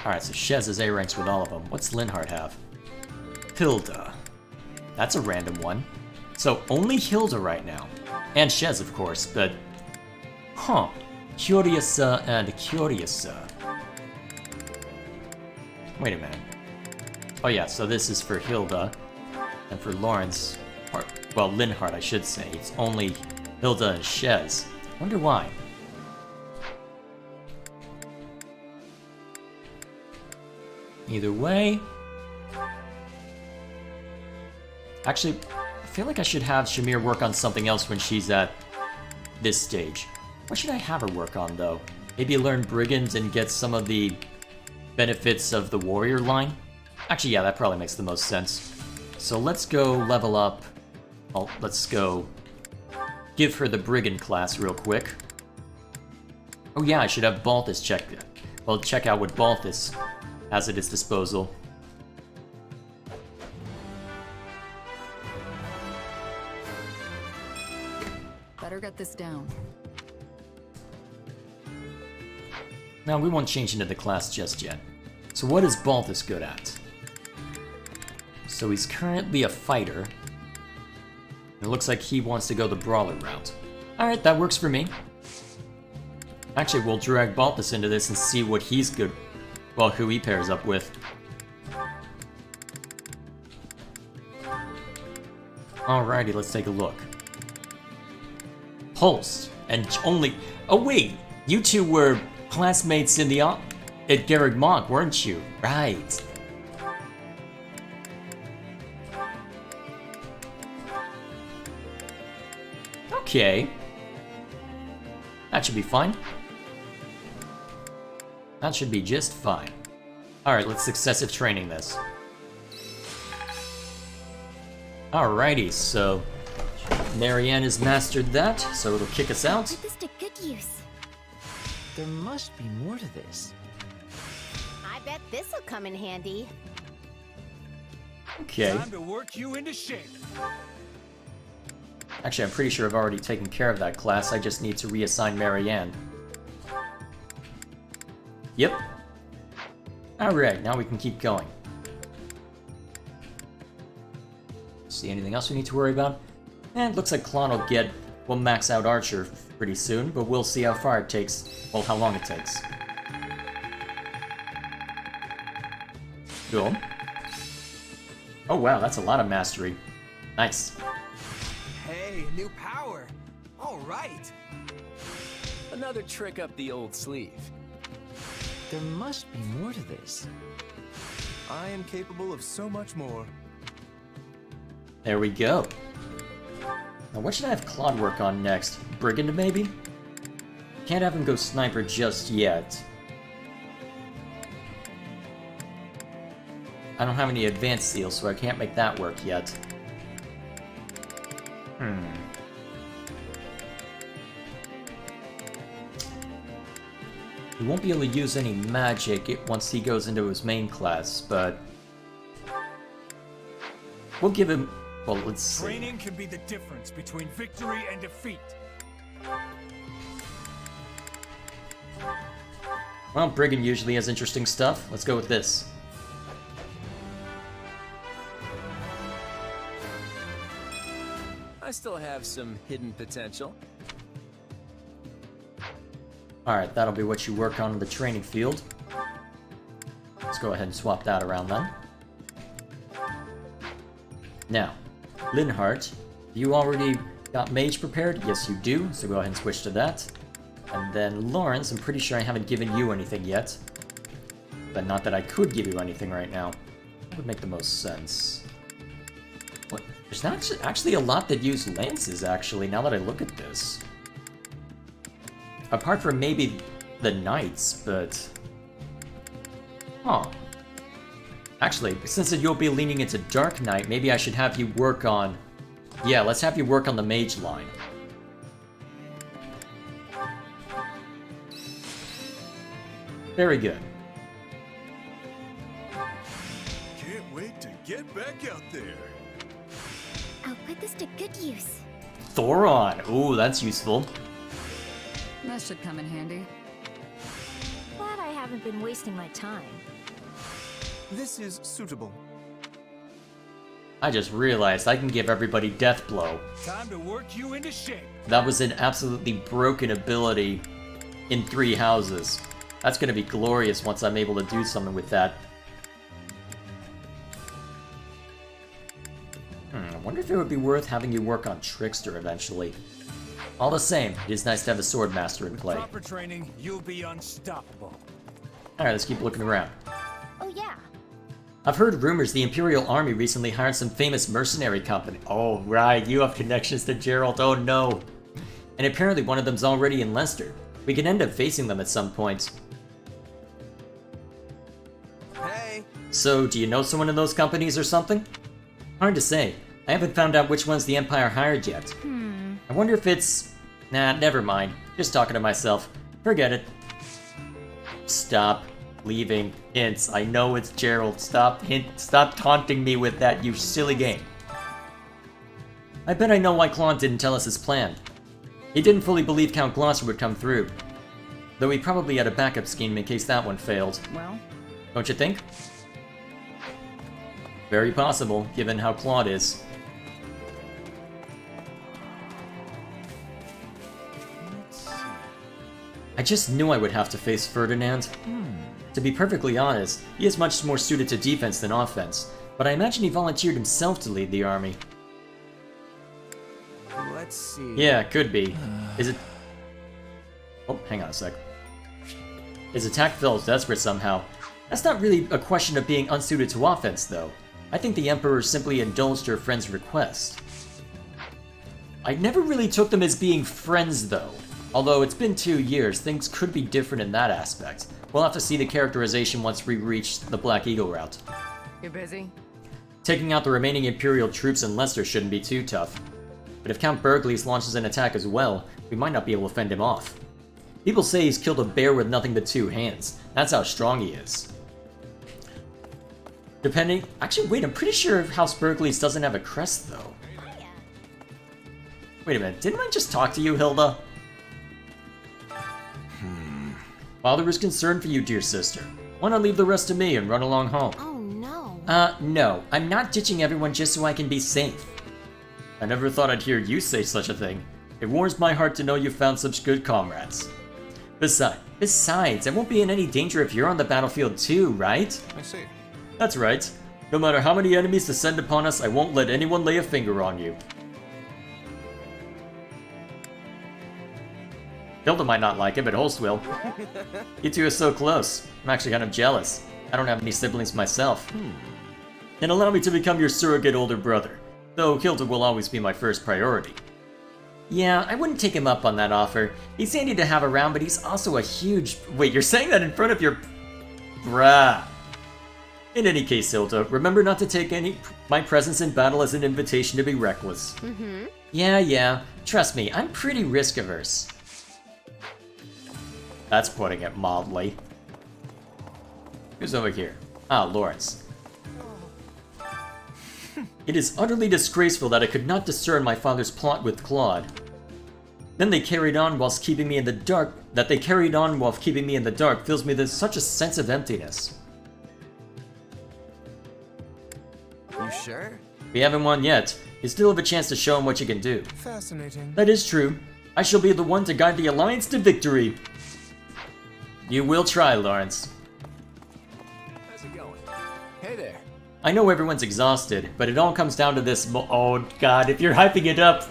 Speaker 1: Alright, so Shez has A ranks with all of them. What's Linhardt have? Hilda. That's a random one. So only Hilda right now. And Shez, of course, but... Huh. Curiousa and Curiousa. Wait a minute. Oh yeah, so this is for Hilda. And for Lawrence... Or, well, Linhardt, I should say. It's only Hilda and Shez. Wonder why. Either way... Actually, I feel like I should have Shamir work on something else when she's at this stage. What should I have her work on, though? Maybe learn Brigands and get some of the benefits of the warrior line? Actually, yeah, that probably makes the most sense. So let's go level up. Oh, let's go give her the Brigand class real quick. Oh yeah, I should have Balthus check out what Balthus has at his disposal.
Speaker 16: Better get this down.
Speaker 1: Now, we won't change into the class just yet. So what is Balthus good at? So he's currently a fighter. It looks like he wants to go the brawler route. Alright, that works for me. Actually, we'll drag Balthus into this and see what he's good... Well, who he pairs up with. Alrighty, let's take a look. Holst, and only... Oh wait, you two were classmates in the at Garreg Mach, weren't you? Right. Okay. That should be fine. That should be just fine. Alright, let's successive training this. Alrighty, so... Marianne has mastered that, so it'll kick us out.
Speaker 4: Put this to good use.
Speaker 15: There must be more to this.
Speaker 6: I bet this'll come in handy.
Speaker 1: Okay.
Speaker 8: Time to work you into shape.
Speaker 1: Actually, I'm pretty sure I've already taken care of that class. I just need to reassign Marianne. Yep. Alright, now we can keep going. See anything else we need to worry about? And looks like Klon will max out Archer pretty soon, but we'll see how far it takes. Well, how long it takes. Cool. Oh wow, that's a lot of mastery. Nice.
Speaker 11: Hey, new power. All right.
Speaker 2: Another trick up the old sleeve.
Speaker 15: There must be more to this.
Speaker 11: I am capable of so much more.
Speaker 1: There we go. Now what should I have Claude work on next? Brigand, maybe? Can't have him go sniper just yet. I don't have any advanced seals, so I can't make that work yet. He won't be able to use any magic once he goes into his main class, but... we'll give him... well, let's see.
Speaker 8: Training can be the difference between victory and defeat.
Speaker 1: Well, Brigand usually has interesting stuff. Let's go with this.
Speaker 2: I still have some hidden potential.
Speaker 1: Alright, that'll be what you work on in the training field. Let's go ahead and swap that around then. Now, Linhart, you already got Mage prepared? Yes, you do, so go ahead and switch to that. And then Lawrence, I'm pretty sure I haven't given you anything yet. But not that I could give you anything right now. That would make the most sense. What? There's not actually a lot that use lances, actually, now that I look at this. Apart from maybe the knights, but... huh. Actually, since you'll be leaning into Dark Knight, maybe I should have you work on... yeah, let's have you work on the mage line. Very good.
Speaker 17: Can't wait to get back out there.
Speaker 4: I'll put this to good use.
Speaker 1: Thoron! Ooh, that's useful.
Speaker 16: That should come in handy.
Speaker 6: Glad I haven't been wasting my time.
Speaker 11: This is suitable.
Speaker 1: I just realized I can give everybody Death Blow.
Speaker 8: Time to work you into shape.
Speaker 1: That was an absolutely broken ability in 3 houses. That's gonna be glorious once I'm able to do something with that. I wonder if it would be worth having you work on Trickster eventually. All the same, it is nice to have a Sword Master in play.
Speaker 8: Proper training, you'll be unstoppable.
Speaker 1: Alright, let's keep looking around.
Speaker 6: Oh yeah.
Speaker 1: I've heard rumors the Imperial Army recently hired some famous mercenary company. Oh, right, you have connections to Geralt, oh no. And apparently one of them's already in Leicester. We could end up facing them at some point.
Speaker 11: Hey!
Speaker 1: So, do you know someone in those companies or something? Hard to say. I haven't found out which ones the Empire hired yet. I wonder if it's... nah, never mind. Just talking to myself. Forget it. Stop. Leaving hints. I know it's Gerald. Stop taunting me with that, you silly game. I bet I know why Klon didn't tell us his plan. He didn't fully believe Count Gloucester would come through. Though he probably had a backup scheme in case that one failed.
Speaker 16: Well,
Speaker 1: don't you think? Very possible, given how Claude is. I just knew I would have to face Ferdinand. To be perfectly honest, he is much more suited to defense than offense, but I imagine he volunteered himself to lead the army.
Speaker 11: Let's see.
Speaker 1: Yeah, could be. Is it... oh, hang on a sec. His attack felt desperate somehow. That's not really a question of being unsuited to offense, though. I think the Emperor simply indulged her friend's request. I never really took them as being friends, though. Although it's been 2 years, things could be different in that aspect. We'll have to see the characterization once we reach the Black Eagle route.
Speaker 16: you busy?
Speaker 1: Taking out the remaining Imperial troops in Leicester shouldn't be too tough. But if Count Burgleys launches an attack as well, we might not be able to fend him off. People say he's killed a bear with nothing but 2 hands. That's how strong he is. Depending... Actually, wait, I'm pretty sure House Berkeley's doesn't have a crest, though. Wait a minute, didn't I just talk to you, Hilda? Father was concerned for you, dear sister. Why not leave the rest to me and run along home?
Speaker 6: Oh no.
Speaker 1: No. I'm not ditching everyone just so I can be safe. I never thought I'd hear you say such a thing. It warms my heart to know you found such good comrades. Besides, I won't be in any danger if you're on the battlefield too, right?
Speaker 9: I see.
Speaker 1: That's right. No matter how many enemies descend upon us, I won't let anyone lay a finger on you. Hilda might not like it, but Holst will. You two are so close. I'm actually kind of jealous. I don't have any siblings myself. And allow me to become your surrogate older brother, though Hilda will always be my first priority. Yeah, I wouldn't take him up on that offer. He's handy to have around, but he's also a huge... Wait, you're saying that in front of your... Bruh. In any case, Hilda, remember not to take my presence in battle as an invitation to be reckless.
Speaker 6: Mm-hmm.
Speaker 1: Yeah. Trust me, I'm pretty risk-averse. That's putting it mildly. Who's over here? Ah, Lawrence. It is utterly disgraceful that I could not discern my father's plot with Claude. Then they carried on whilst keeping me in the dark. That they carried on while keeping me in the dark fills me with such a sense of emptiness.
Speaker 11: You sure?
Speaker 1: We haven't won yet. You still have a chance to show him what you can do.
Speaker 11: Fascinating.
Speaker 1: That is true. I shall be the one to guide the Alliance to victory. You will try, Lawrence.
Speaker 11: How's it going? Hey there.
Speaker 1: I know everyone's exhausted, but it all comes down to this oh god, if you're hyping it up...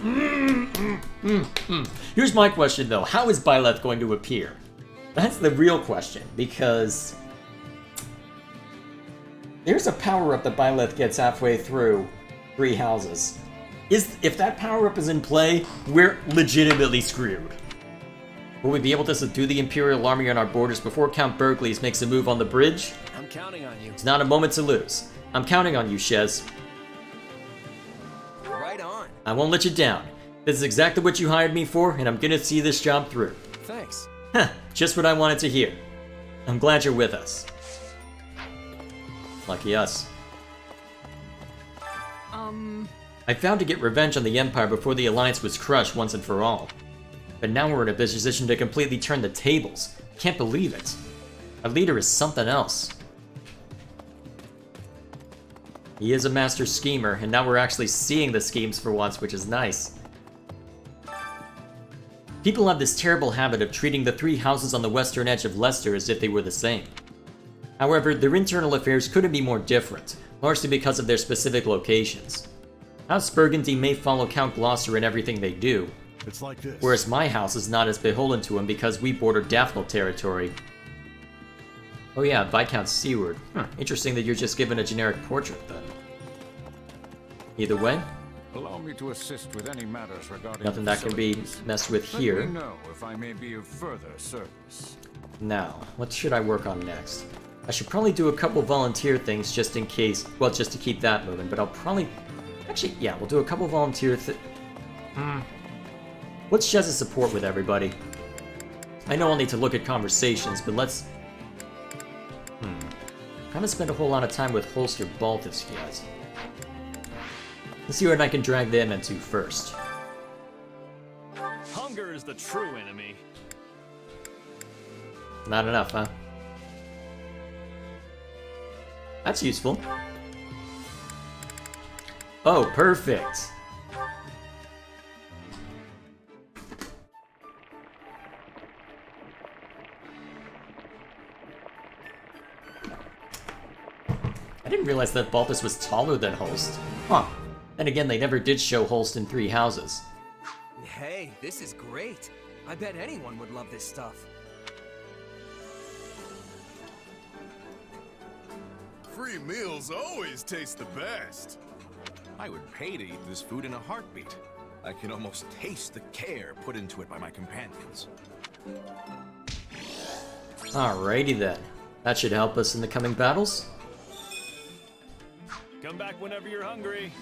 Speaker 1: Here's my question though, how is Byleth going to appear? That's the real question, because... There's a power-up that Byleth gets halfway through 3 houses. If that power-up is in play, we're legitimately screwed. Will we be able to subdue the Imperial Army on our borders before Count Berkeley's makes a move on the bridge?
Speaker 2: I'm counting on you.
Speaker 1: It's not a moment to lose. I'm counting on you, Shez.
Speaker 11: Right on.
Speaker 1: I won't let you down. This is exactly what you hired me for, and I'm gonna see this job through.
Speaker 11: Thanks.
Speaker 1: Just what I wanted to hear. I'm glad you're with us. Lucky us. I vowed to get revenge on the Empire before the Alliance was crushed once and for all. But now we're in a position to completely turn the tables. Can't believe it. Our leader is something else. He is a master schemer, and now we're actually seeing the schemes for once, which is nice. People have this terrible habit of treating the 3 houses on the western edge of Leicester as if they were the same. However, their internal affairs couldn't be more different, largely because of their specific locations. House Burgundy may follow Count Gloucester in everything they do,
Speaker 17: It's like this.
Speaker 1: whereas my house is not as beholden to him because we border Daphne territory. Oh yeah, Viscount Seward. Interesting that you're just given a generic portrait then. Either way,
Speaker 19: Allow me to assist with any matters regarding
Speaker 1: nothing that can be messed with here.
Speaker 19: Let me know if I may be of further service.
Speaker 1: Now, what should I work on next? I should probably do a couple volunteer things just in case, well, just to keep that moving, but I'll probably... Actually, yeah, we'll do a couple volunteer What's Shez's support with everybody? I know I'll need to look at conversations, but let's... I haven't spent a whole lot of time with Holst or Balthus yet. Let's see what I can drag them into first.
Speaker 18: Hunger is the true enemy.
Speaker 1: Not enough, huh? That's useful. Oh, perfect. I didn't realize that Balthus was taller than Holst. Huh. Then again, they never did show Holst in 3 houses.
Speaker 11: Hey, this is great. I bet anyone would love this stuff.
Speaker 17: Free meals always taste the best.
Speaker 9: I would pay to eat this food in a heartbeat. I can almost taste the care put into it by my companions.
Speaker 1: Alrighty then. That should help us in the coming battles.
Speaker 18: Come back whenever you're hungry.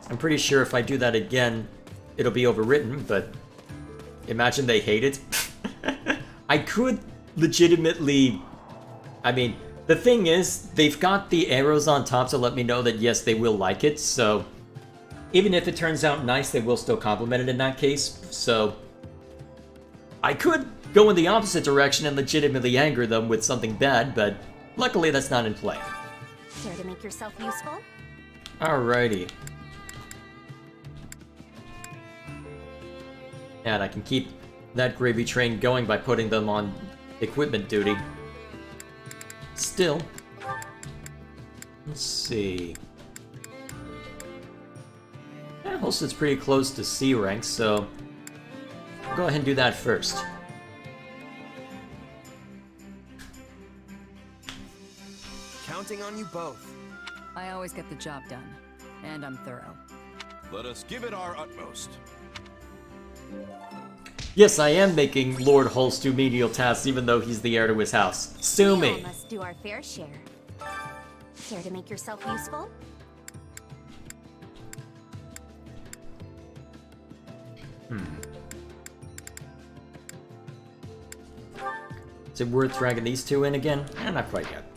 Speaker 1: I'm pretty sure if I do that again, it'll be overwritten, but imagine they hate it. I could legitimately... I mean, The thing is, they've got the arrows on top to let me know that yes, they will like it, so even if it turns out nice, they will still compliment it in that case, so I could go in the opposite direction and legitimately anger them with something bad, but luckily that's not in play.
Speaker 4: Care to make yourself useful?
Speaker 1: Alrighty. And I can keep that gravy train going by putting them on equipment duty. Still. Let's see. Yeah, Holstead's pretty close to C rank, so I'll go ahead and do that first.
Speaker 11: Counting on you both.
Speaker 16: I always get the job done, and I'm thorough.
Speaker 9: Let us give it our utmost.
Speaker 1: Yes, I am making Lord Hulse do menial tasks even though he's the heir to his house. Sue
Speaker 4: We all
Speaker 1: me.
Speaker 4: must do our fair share. Care to make yourself useful?
Speaker 1: Is it worth dragging these two in again? Not quite yet.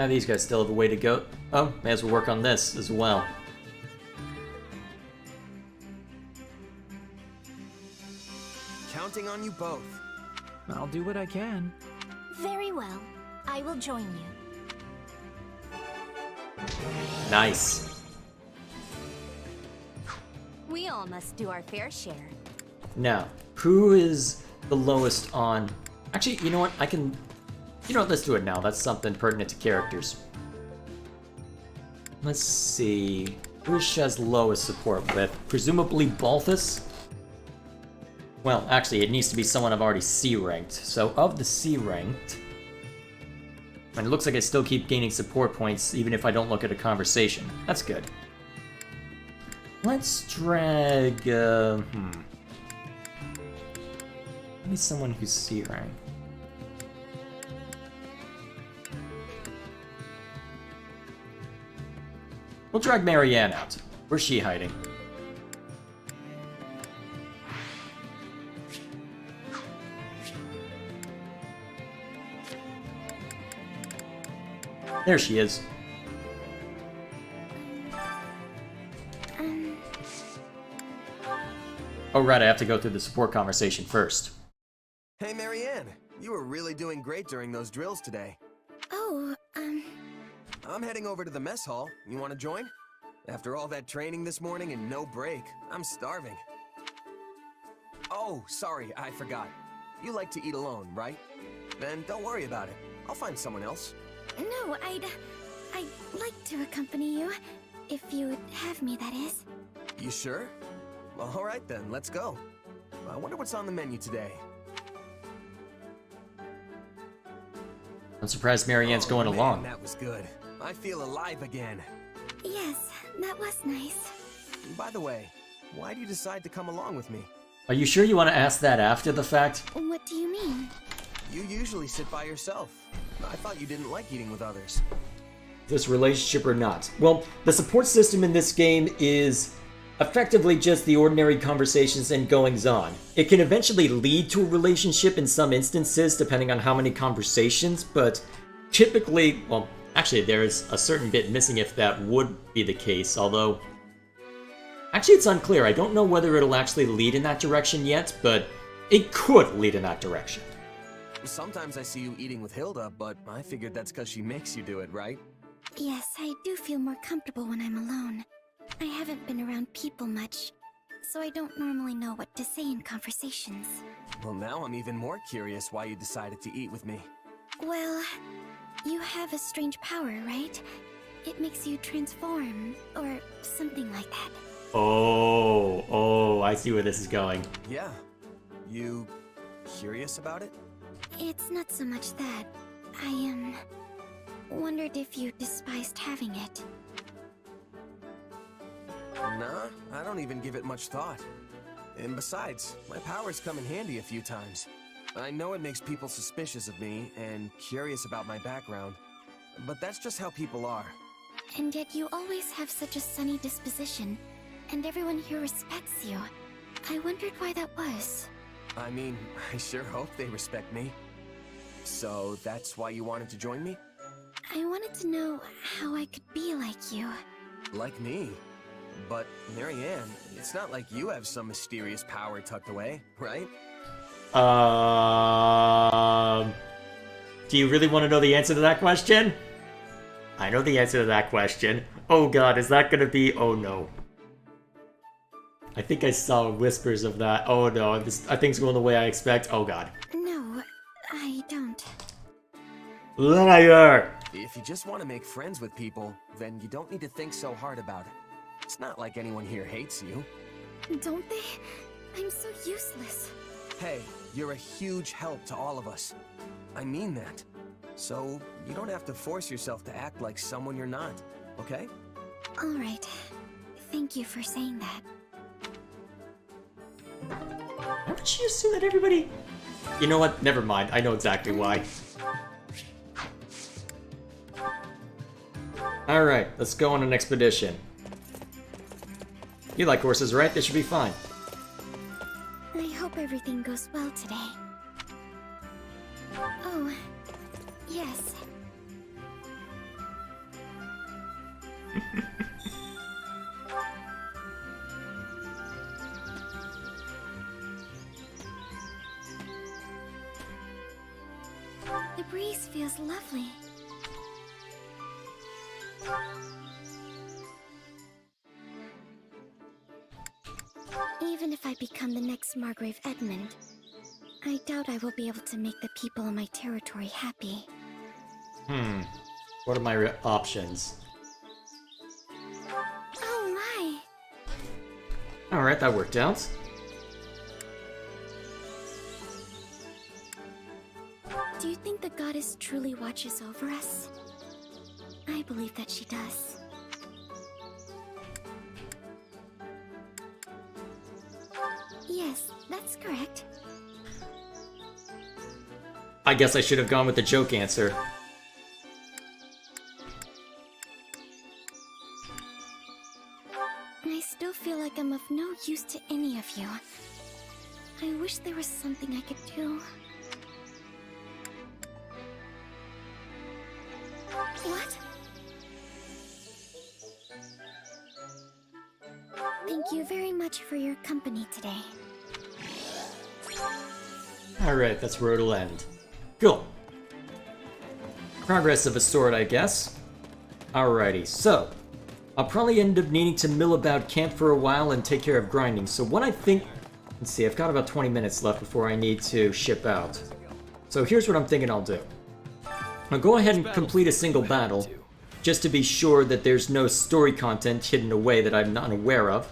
Speaker 1: These guys still have a way to go. Oh, may as well work on this as well.
Speaker 11: Counting on you both.
Speaker 13: I'll do what I can.
Speaker 4: Very well. I will join you.
Speaker 1: Nice.
Speaker 4: We all must do our fair share.
Speaker 1: Now, who is the lowest on... Actually, you know what? I can... You know what? Let's do it now. That's something pertinent to characters. Let's see... Who is Shez's lowest support with? Presumably Balthus? Well, actually, it needs to be someone I've already C-ranked. So, of the C-ranked... And it looks like I still keep gaining support points even if I don't look at a conversation. That's good. Let's drag... Maybe someone who's C rank. We'll drag Marianne out. Where's she hiding? There she is. Oh right, I have to go through the support conversation first.
Speaker 11: Hey, Marianne. You were really doing great during those drills today.
Speaker 4: Oh,
Speaker 11: I'm heading over to the mess hall. You want to join? After all that training this morning and no break, I'm starving. Oh, sorry, I forgot. You like to eat alone, right? Then don't worry about it. I'll find someone else.
Speaker 4: No, I'd like to accompany you. If you would have me, that is.
Speaker 11: You sure? Well, all right then, let's go. I wonder what's on the menu today.
Speaker 1: I'm surprised Marianne's going
Speaker 11: man,
Speaker 1: along.
Speaker 11: That was good. I feel alive again.
Speaker 4: Yes, that was nice.
Speaker 11: And by the way, why do you decide to come along with me?
Speaker 1: Are you sure you want to ask that after the fact?
Speaker 4: What do you mean?
Speaker 11: You usually sit by yourself. I thought you didn't like eating with others.
Speaker 1: This relationship or not? Well, the support system in this game is effectively just the ordinary conversations and goings-on. It can eventually lead to a relationship in some instances, depending on how many conversations, but typically, well, actually there's a certain bit missing if that would be the case, although... Actually, it's unclear. I don't know whether it'll actually lead in that direction yet, but it could lead in that direction.
Speaker 11: Sometimes I see you eating with Hilda, but I figured that's because she makes you do it, right?
Speaker 4: Yes, I do feel more comfortable when I'm alone. I haven't been around people much, so I don't normally know what to say in conversations.
Speaker 11: Well, now I'm even more curious why you decided to eat with me.
Speaker 4: Well, you have a strange power, right? It makes you transform, or something like that.
Speaker 1: Oh, I see where this is going.
Speaker 11: Yeah. You curious about it?
Speaker 4: It's not so much that. I, wondered if you despised having it.
Speaker 11: Nah, I don't even give it much thought. And besides, my powers come in handy a few times. I know it makes people suspicious of me and curious about my background, but that's just how people are.
Speaker 4: And yet you always have such a sunny disposition, and everyone here respects you. I wondered why that was.
Speaker 11: I mean, I sure hope they respect me. So that's why you wanted to join me?
Speaker 4: I wanted to know how I could be like you.
Speaker 11: Like me? But, Marianne, it's not like you have some mysterious power tucked away, right?
Speaker 1: Do you really want to know the answer to that question? I know the answer to that question. Oh god, is that gonna be... Oh no. I think I saw whispers of that. Oh no, I think it's going the way I expect. Oh god.
Speaker 4: No, I don't.
Speaker 1: Liar!
Speaker 11: If you just want to make friends with people, then you don't need to think so hard about it. It's not like anyone here hates you.
Speaker 4: Don't they? I'm so useless.
Speaker 11: Hey, you're a huge help to all of us. I mean that. So, you don't have to force yourself to act like someone you're not, okay?
Speaker 4: Alright. Thank you for saying that.
Speaker 1: Why would you assume that everybody... You know what? Never mind. I know exactly why. Alright, let's go on an expedition. You like horses, right? They should be fine.
Speaker 4: I hope everything goes well today. Oh, yes. The breeze feels lovely. Even if I become the next Margrave Edmund, I doubt I will be able to make the people in my territory happy.
Speaker 1: What are my options?
Speaker 4: Oh my!
Speaker 1: Alright, that worked out.
Speaker 4: Do you think the goddess truly watches over us? I believe that she does. Yes, that's correct.
Speaker 1: I guess I should have gone with the joke answer.
Speaker 4: I still feel like I'm of no use to any of you. I wish there was something I could do. What? Thank you very much for your company today.
Speaker 1: Alright, that's where it'll end. Cool. Progress of a sort, I guess. Alrighty, so I'll probably end up needing to mill about camp for a while and take care of grinding. So what I think... Let's see, I've got about 20 minutes left before I need to ship out. So here's what I'm thinking I'll do. I'll go ahead and complete a single battle, just to be sure that there's no story content hidden away that I'm not aware of.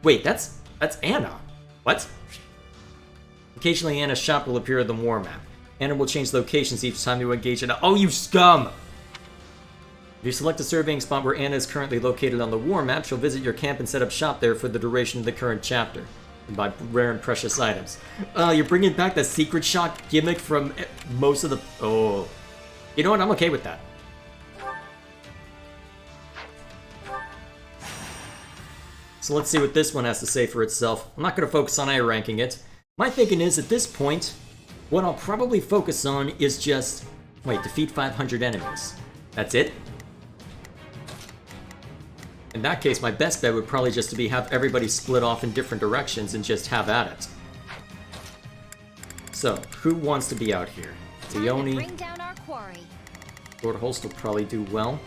Speaker 1: Wait, that's Anna. What? Occasionally Anna's shop will appear on the war map. Anna will change locations each time you engage in a— Oh, you scum! If you select a surveying spot where Anna is currently located on the war map, she'll visit your camp and set up shop there for the duration of the current chapter. And buy rare and precious items. You're bringing back the secret shot gimmick from most of the... Oh. You know what? I'm okay with that. So let's see what this one has to say for itself. I'm not going to focus on A ranking it. My thinking is, at this point, what I'll probably focus on is just... Wait, defeat 500 enemies. That's it? In that case, my best bet would probably just to be have everybody split off in different directions and just have at it. So, who wants to be out here? Dione.
Speaker 6: Bring down our quarry.
Speaker 1: Lord Holst will probably do well.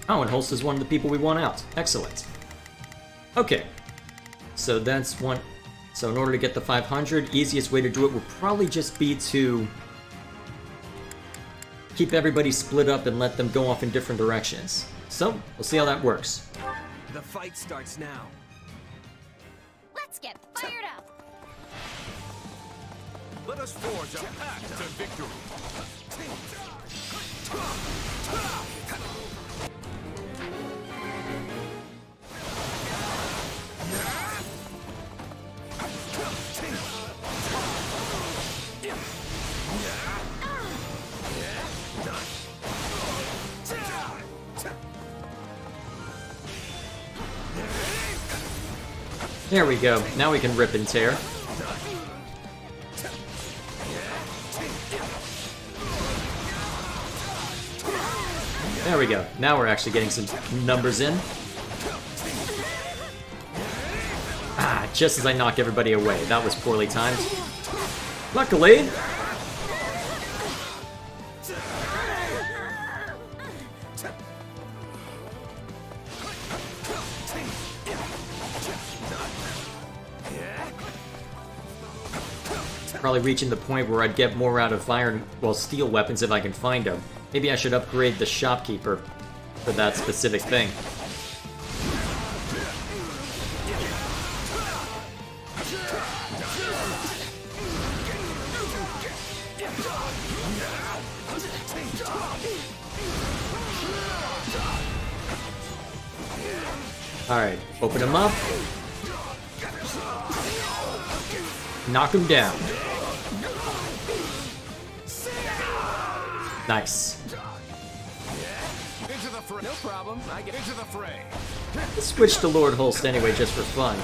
Speaker 1: Oh, and Holst is one of the people we want out. Excellent. Okay. So that's one... So in order to get the 500, easiest way to do it would probably just be to keep everybody split up and let them go off in different directions. So, we'll see how that works.
Speaker 11: The fight starts now.
Speaker 6: Let's get fired up.
Speaker 17: Let us forge a path to victory.
Speaker 1: There we go. Now we can rip and tear. There we go. Now we're actually getting some numbers in. Ah, just as I knock everybody away. That was poorly timed. Luckily... Probably reaching the point where I'd get more out of iron, well, steel weapons if I can find them. Maybe I should upgrade the shopkeeper for that specific thing. Alright, open him up. Knock him down. Nice.
Speaker 2: No problem. I get into the fray.
Speaker 1: Let's switch to Lord Holst anyway, just for fun.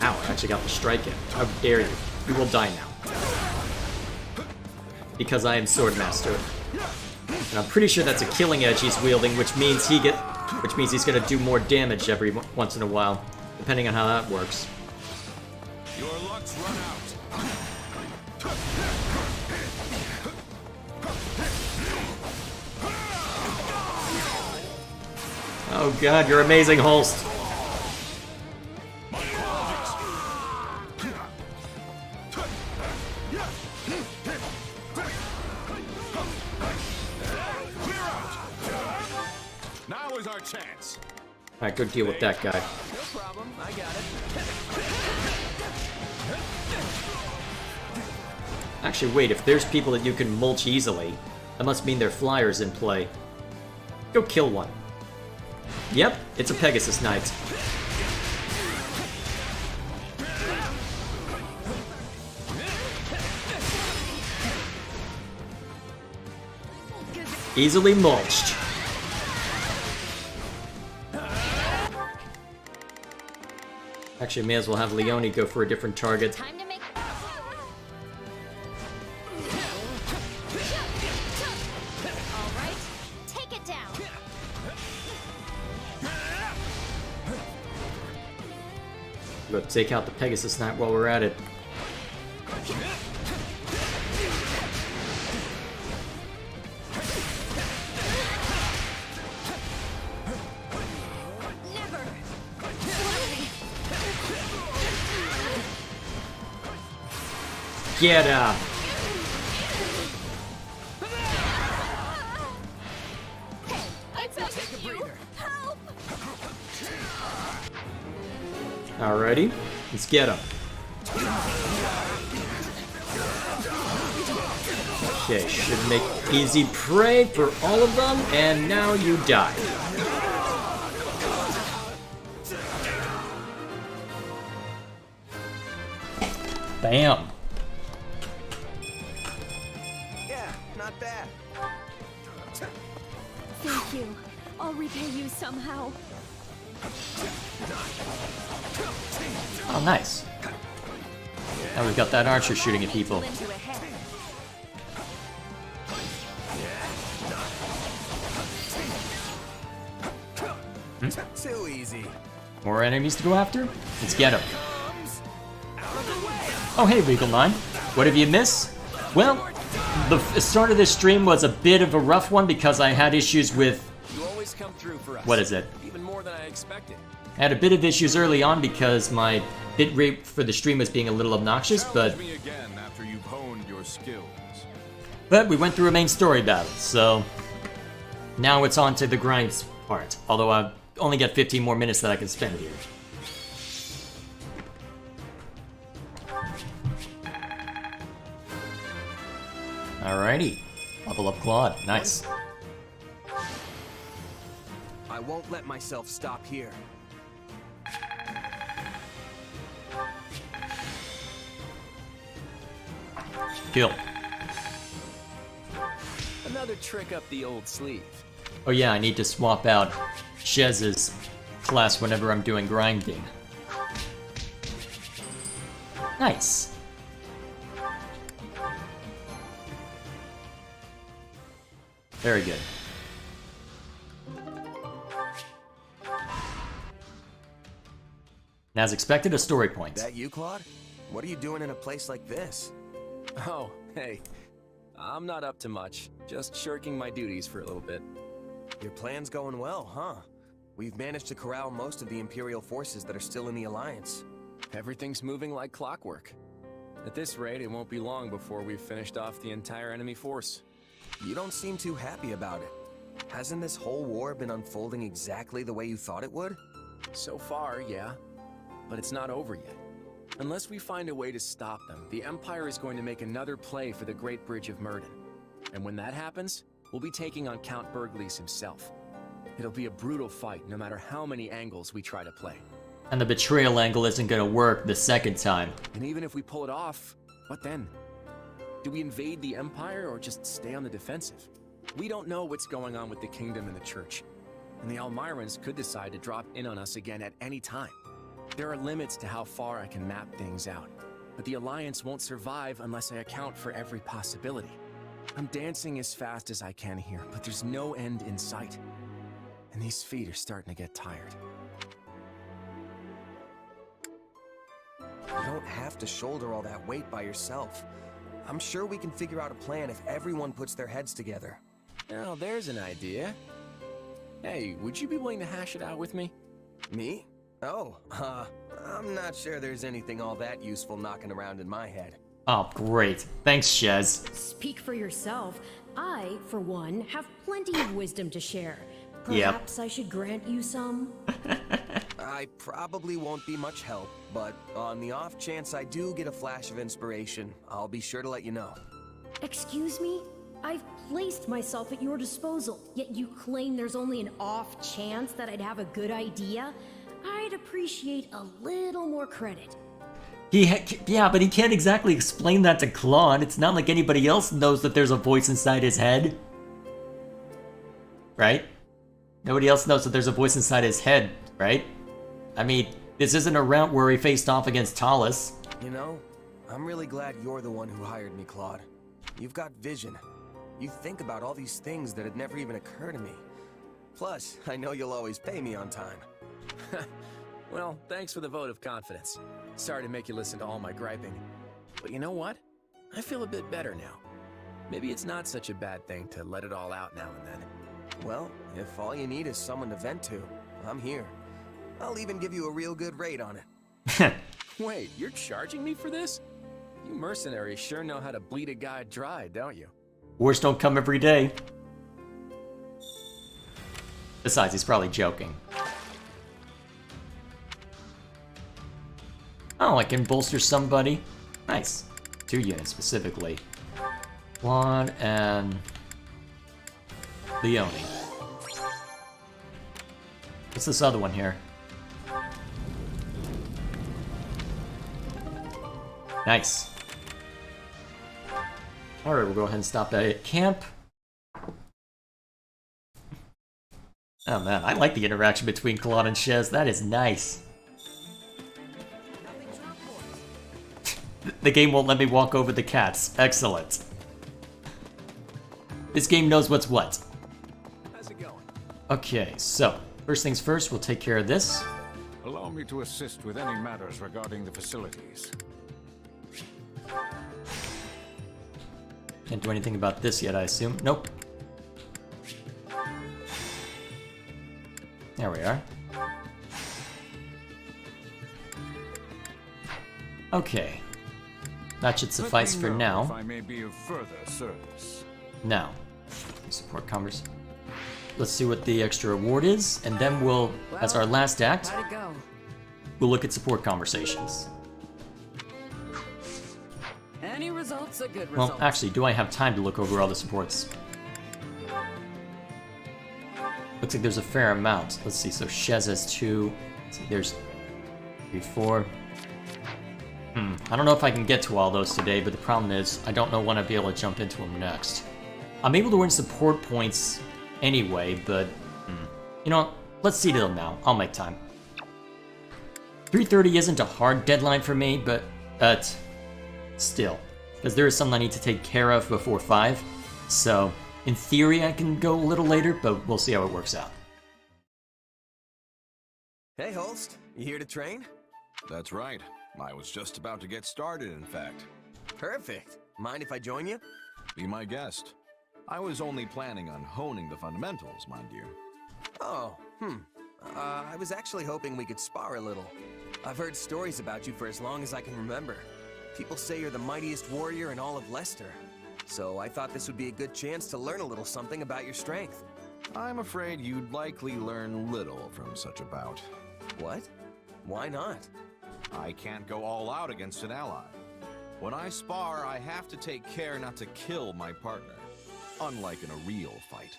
Speaker 1: Ow, I actually got the strike in. How dare you? You will die now. Because I am Swordmaster. And I'm pretty sure that's a killing edge he's wielding, which means he's gonna do more damage every once in a while, depending on how that works.
Speaker 8: Your luck's run out.
Speaker 1: Oh god, you're amazing, Holst.
Speaker 8: Now is our chance.
Speaker 1: Alright, go deal with that guy.
Speaker 2: No problem. I got it.
Speaker 1: Actually, wait, if there's people that you can mulch easily, that must mean there are flyers in play. Go kill one. Yep, it's a Pegasus Knight. Easily mulched. Actually, may as well have Leone go for a different target. But take out the Pegasus Knight while we're at it. Get up! Alrighty, let's get him. Okay, should make easy prey for all of them, and now you die. Bam!
Speaker 11: Yeah, not bad.
Speaker 12: Thank you. I'll repay you somehow.
Speaker 1: Oh, nice. Now we've got that archer shooting at people. Hmm?
Speaker 11: Too easy.
Speaker 1: More enemies to go after? Let's get them. Oh, hey, Regal 9. What have you missed? Well, the start of this stream was a bit of a rough one because I had issues with...
Speaker 2: You always come through for us.
Speaker 1: What is it?
Speaker 2: Even more than I expected.
Speaker 1: I had a bit of issues early on because my bitrate for the stream was being a little obnoxious, but...
Speaker 9: Me again after you've honed your skills.
Speaker 1: But we went through a main story battle, so... Now it's on to the grind part, although I've only got 15 more minutes that I can spend here. Alrighty. Level up Claude. Nice.
Speaker 11: I won't let myself stop here.
Speaker 1: Kill.
Speaker 2: Another trick up the old sleeve.
Speaker 1: Oh yeah, I need to swap out Shez's class whenever I'm doing grinding. Nice. Very good. And as expected, a story point.
Speaker 11: That you, Claude? What are you doing in a place like this?
Speaker 2: Oh, hey. I'm not up to much. Just shirking my duties for a little bit.
Speaker 11: Your plan's going well, huh? We've managed to corral most of the Imperial forces that are still in the Alliance.
Speaker 2: Everything's moving like clockwork. At this rate, it won't be long before we've finished off the entire enemy force.
Speaker 11: You don't seem too happy about it. Hasn't this whole war been unfolding exactly the way you thought it would?
Speaker 2: So far, yeah. But it's not over yet. Unless we find a way to stop them, the Empire is going to make another play for the Great Bridge of Murden. And when that happens, we'll be taking on Count Bergliez himself. It'll be a brutal fight, no matter how many angles we try to play.
Speaker 1: And the betrayal angle isn't gonna work the second time.
Speaker 2: And even if we pull it off, what then? Do we invade the Empire or just stay on the defensive? We don't know what's going on with the Kingdom and the Church. And the Almirans could decide to drop in on us again at any time. There are limits to how far I can map things out, but the Alliance won't survive unless I account for every possibility. I'm dancing as fast as I can here, but there's no end in sight. And these feet are starting to get tired.
Speaker 11: You don't have to shoulder all that weight by yourself. I'm sure we can figure out a plan if everyone puts their heads together.
Speaker 2: Now, there's an idea. Hey, would you be willing to hash it out with me?
Speaker 11: Me? Oh, I'm not sure there's anything all that useful knocking around in my head.
Speaker 1: Oh, great. Thanks, Shez.
Speaker 20: Speak for yourself. I, for one, have plenty of wisdom to share.
Speaker 1: Yep.
Speaker 20: Perhaps I should grant you some?
Speaker 11: I probably won't be much help, but on the off chance I do get a flash of inspiration, I'll be sure to let you know.
Speaker 20: Excuse me? I've placed myself at your disposal, yet you claim there's only an off chance that I'd have a good idea? I'd appreciate a little more credit.
Speaker 1: Yeah, but he can't exactly explain that to Claude. It's not like anybody else knows that there's a voice inside his head. Right? Nobody else knows that there's a voice inside his head, right? I mean, this isn't a round where he faced off against Talus.
Speaker 11: You know, I'm really glad you're the one who hired me, Claude. You've got vision. You think about all these things that had never even occurred to me. Plus, I know you'll always pay me on time.
Speaker 2: Well, thanks for the vote of confidence. Sorry to make you listen to all my griping. But you know what? I feel a bit better now. Maybe it's not such a bad thing to let it all out now and then.
Speaker 11: Well, if all you need is someone to vent to, I'm here. I'll even give you a real good rate on it.
Speaker 2: Wait, you're charging me for this? You mercenaries sure know how to bleed a guy dry, don't you?
Speaker 1: Wars don't come every day. Besides, he's probably joking. Oh, I can bolster somebody. Nice. 2 units specifically. Claude and Leone. What's this other one here? Nice. Alright, we'll go ahead and stop that at camp. Oh man, I like the interaction between Claude and Shez. That is nice. The game won't let me walk over the cats. Excellent. This game knows what's what.
Speaker 2: How's it going?
Speaker 1: Okay, so first things first, we'll take care of this.
Speaker 19: Allow me to assist with any matters regarding the facilities.
Speaker 1: Can't do anything about this yet, I assume. Nope. There we are. Okay. That should suffice for now.
Speaker 19: If I may be of further service.
Speaker 1: Now, support commerce. Let's see what the extra reward is, and then we'll, as our last act,
Speaker 16: How'd it go?
Speaker 1: we'll look at support conversations.
Speaker 16: Any results a good
Speaker 1: Well,
Speaker 16: result.
Speaker 1: actually, do I have time to look over all the supports? Looks like there's a fair amount. Let's see, so Shez has 2. Let's see, there's 3, 4. I don't know if I can get to all those today, but the problem is, I don't know when I'll be able to jump into them next. I'm able to win support points anyway, but, you know what? let's see till now. I'll make time. 3:30 isn't a hard deadline for me, but still, because there is something I need to take care of before 5. So, in theory, I can go a little later, but we'll see how it works out.
Speaker 11: Hey, Holst. You here to train?
Speaker 9: That's right. I was just about to get started, in fact.
Speaker 11: Perfect. Mind if I join you?
Speaker 9: Be my guest. I was only planning on honing the fundamentals, mind you.
Speaker 11: Oh, I was actually hoping we could spar a little. I've heard stories about you for as long as I can remember. People say you're the mightiest warrior in all of Leicester. So I thought this would be a good chance to learn a little something about your strength.
Speaker 9: I'm afraid you'd likely learn little from such a bout.
Speaker 11: What? Why not?
Speaker 9: I can't go all out against an ally. When I spar, I have to take care not to kill my partner. Unlike in a real fight.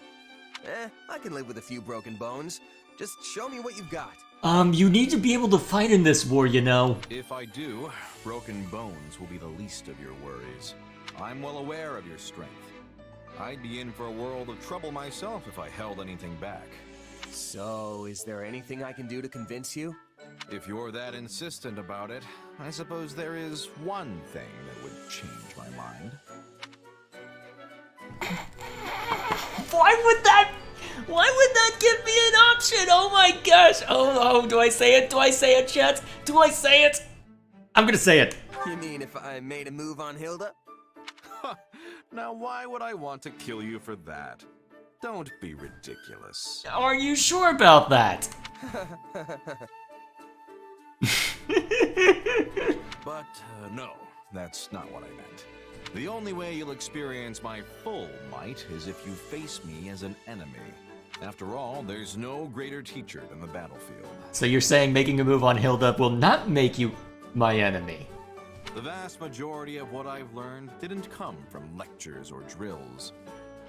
Speaker 11: I can live with a few broken bones. Just show me what you've got.
Speaker 1: You need to be able to fight in this war, you know.
Speaker 9: If I do, broken bones will be the least of your worries. I'm well aware of your strength. I'd be in for a world of trouble myself if I held anything back.
Speaker 11: So, is there anything I can do to convince you?
Speaker 9: If you're that insistent about it, I suppose there is one thing that would change my mind.
Speaker 1: Why would that give me an option? Oh my gosh! Oh, do I say it? Do I say it, chat? Do I say it? I'm gonna say it.
Speaker 11: You mean if I made a move on Hilda?
Speaker 9: Now why would I want to kill you for that? Don't be ridiculous.
Speaker 1: Are you sure about that?
Speaker 9: But no, that's not what I meant. The only way you'll experience my full might is if you face me as an enemy. After all, there's no greater teacher than the battlefield.
Speaker 1: So you're saying making a move on Hilda will not make you my enemy?
Speaker 9: The vast majority of what I've learned didn't come from lectures or drills.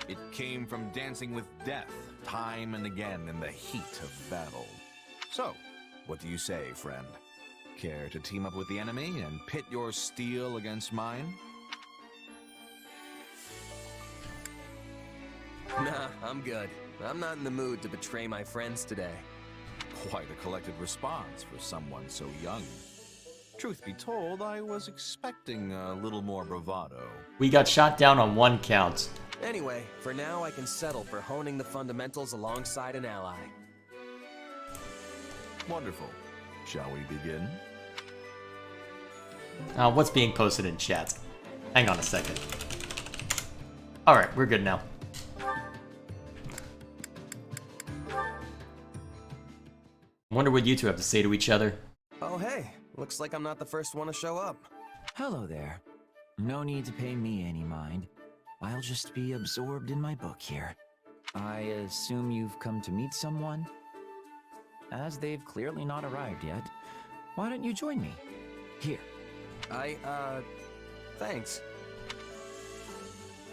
Speaker 9: It came from dancing with death, time and again in the heat of battle. So, what do you say, friend? Care to team up with the enemy and pit your steel against mine?
Speaker 11: Nah, I'm good. I'm not in the mood to betray my friends today.
Speaker 9: Quite a collected response for someone so young. Truth be told, I was expecting a little more bravado.
Speaker 1: We got shot down on 1 count.
Speaker 11: Anyway, for now I can settle for honing the fundamentals alongside an ally.
Speaker 9: Wonderful. Shall we begin?
Speaker 1: What's being posted in chat? Hang on a second. Alright, we're good now. Wonder what you two have to say to each other.
Speaker 11: Oh hey, looks like I'm not the first one to show up.
Speaker 15: Hello there. No need to pay me any mind. I'll just be absorbed in my book here. I assume you've come to meet someone? As they've clearly not arrived yet, why don't you join me? Here.
Speaker 11: Thanks.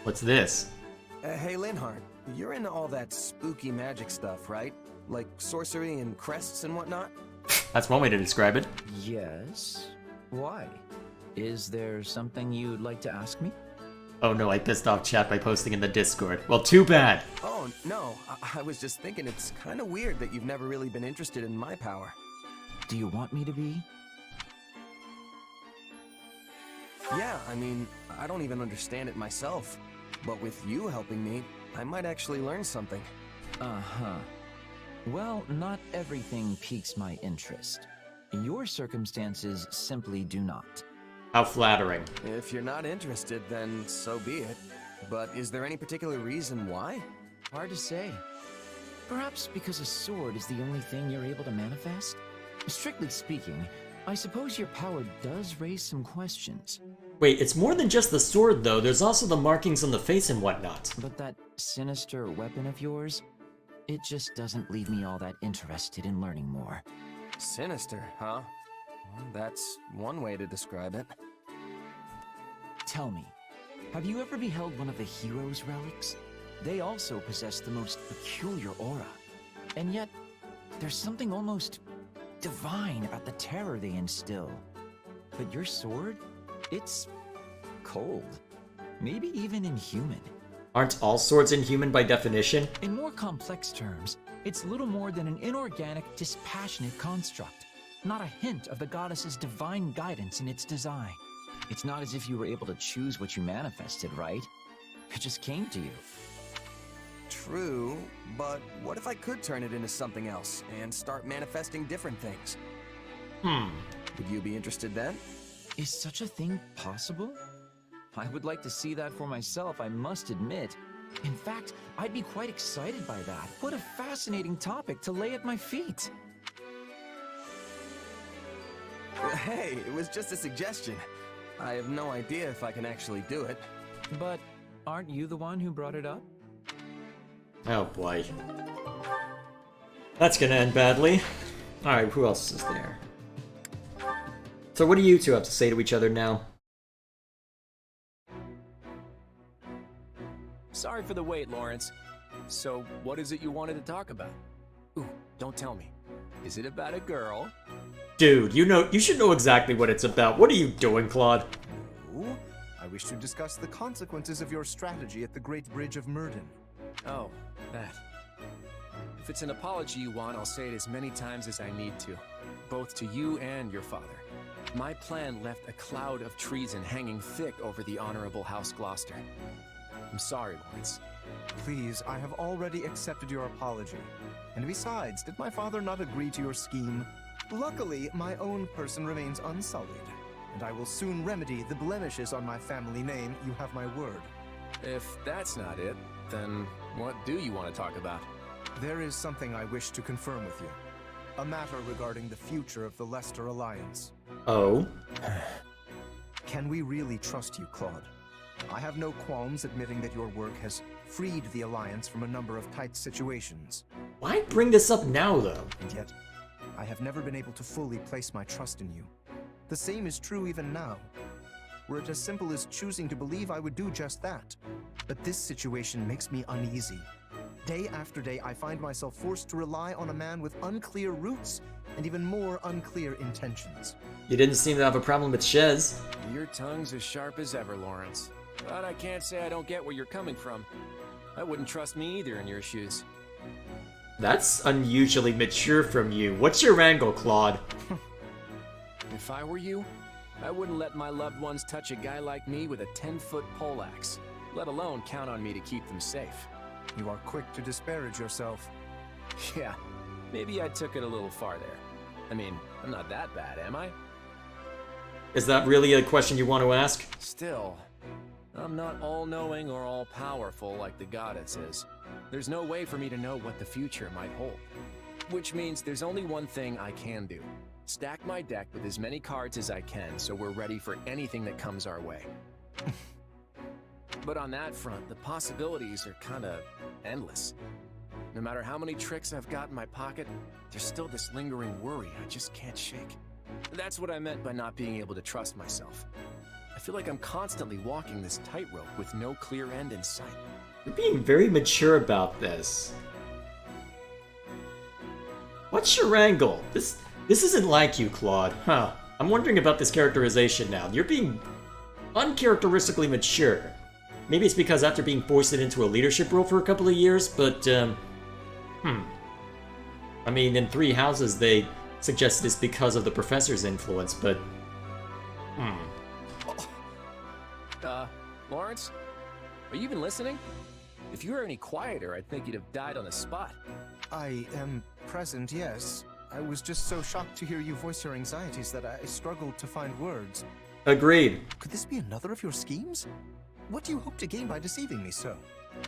Speaker 1: What's this?
Speaker 11: Hey Linhardt, you're into all that spooky magic stuff, right? Like sorcery and crests and whatnot?
Speaker 1: That's one way to describe it.
Speaker 15: Yes? Why? Is there something you'd like to ask me?
Speaker 1: Oh no, I pissed off chat by posting in the Discord. Well, too bad.
Speaker 11: Oh, no, I was just thinking it's kind of weird that you've never really been interested in my power.
Speaker 15: Do you want me to be?
Speaker 11: Yeah, I mean, I don't even understand it myself. But with you helping me, I might actually learn something.
Speaker 15: Uh-huh. Well, not everything piques my interest. Your circumstances simply do not.
Speaker 1: How flattering.
Speaker 11: If you're not interested, then so be it. But is there any particular reason why?
Speaker 15: Hard to say. Perhaps because a sword is the only thing you're able to manifest? Strictly speaking, I suppose your power does raise some questions.
Speaker 1: Wait, it's more than just the sword though, there's also the markings on the face and whatnot.
Speaker 15: But that sinister weapon of yours, it just doesn't leave me all that interested in learning more.
Speaker 11: Sinister, huh? Well, that's one way to describe it.
Speaker 15: Tell me, have you ever beheld one of the hero's relics? They also possess the most peculiar aura. And yet, there's something almost divine about the terror they instill. But your sword, it's cold. Maybe even inhuman.
Speaker 1: Aren't all swords inhuman by definition?
Speaker 15: In more complex terms, It's little more than an inorganic, dispassionate construct. Not a hint of the goddess's divine guidance in its design. It's not as if you were able to choose what you manifested, right? It just came to you.
Speaker 11: True, but what if I could turn it into something else and start manifesting different things? Would you be interested then?
Speaker 15: Is such a thing possible? I would like to see that for myself, I must admit. In fact, I'd be quite excited by that. What a fascinating topic to lay at my feet.
Speaker 11: Hey, it was just a suggestion. I have no idea if I can actually do it.
Speaker 15: But aren't you the one who brought it up?
Speaker 1: Oh boy. That's gonna end badly. Alright, who else is there? So what do you two have to say to each other now?
Speaker 2: Sorry for the wait, Lawrence. So, what is it you wanted to talk about? Ooh, don't tell me. Is it about a girl?
Speaker 1: Dude, you should know exactly what it's about. What are you doing, Claude?
Speaker 21: No. I wish to discuss the consequences of your strategy at the Great Bridge of Myrden.
Speaker 2: Oh, that. If it's an apology you want, I'll say it as many times as I need to. Both to you and your father. My plan left a cloud of treason hanging thick over the Honorable House Gloucester. I'm sorry, Lawrence.
Speaker 21: Please, I have already accepted your apology. And besides, did my father not agree to your scheme? Luckily, my own person remains unsullied, and I will soon remedy the blemishes on my family name. You have my word.
Speaker 2: If that's not it, then what do you want to talk about?
Speaker 21: There is something I wish to confirm with you. A matter regarding the future of the Leicester Alliance.
Speaker 1: Oh?
Speaker 21: Can we really trust you, Claude? I have no qualms admitting that your work has freed the Alliance from a number of tight situations.
Speaker 1: Why bring this up now, though?
Speaker 21: And yet, I have never been able to fully place my trust in you. The same is true even now. Were it as simple as choosing to believe, I would do just that. But this situation makes me uneasy. Day after day, I find myself forced to rely on a man with unclear roots and even more unclear intentions.
Speaker 1: You didn't seem to have a problem with Shez.
Speaker 2: Your tongue's as sharp as ever, Lawrence. But I can't say I don't get where you're coming from. I wouldn't trust me either in your shoes.
Speaker 1: That's unusually mature from you. What's your angle, Claude?
Speaker 2: If I were you, I wouldn't let my loved ones touch a guy like me with a 10-foot poleaxe, let alone count on me to keep them safe.
Speaker 21: You are quick to disparage yourself.
Speaker 2: Yeah, maybe I took it a little far there. I mean, I'm not that bad, am I?
Speaker 1: Is that really a question you want to ask?
Speaker 2: Still, I'm not all-knowing or all-powerful like the goddess is. There's no way for me to know what the future might hold. Which means there's only one thing I can do. Stack my deck with as many cards as I can so we're ready for anything that comes our way. But on that front, the possibilities are kinda endless. No matter how many tricks I've got in my pocket, there's still this lingering worry I just can't shake. That's what I meant by not being able to trust myself. I feel like I'm constantly walking this tightrope with no clear end in sight.
Speaker 1: You're being very mature about this. What's your angle? This isn't like you, Claude. Huh. I'm wondering about this characterization now. You're being uncharacteristically mature. Maybe it's because after being foisted into a leadership role for a couple of years, but, I mean, in Three Houses, they suggested it's because of the professor's influence, but...
Speaker 2: Lawrence? Are you even listening? If you were any quieter, I'd think you'd have died on the spot.
Speaker 21: I am present, yes. I was just so shocked to hear you voice your anxieties that I struggled to find words.
Speaker 1: Agreed.
Speaker 21: Could this be another of your schemes? What do you hope to gain by deceiving me so?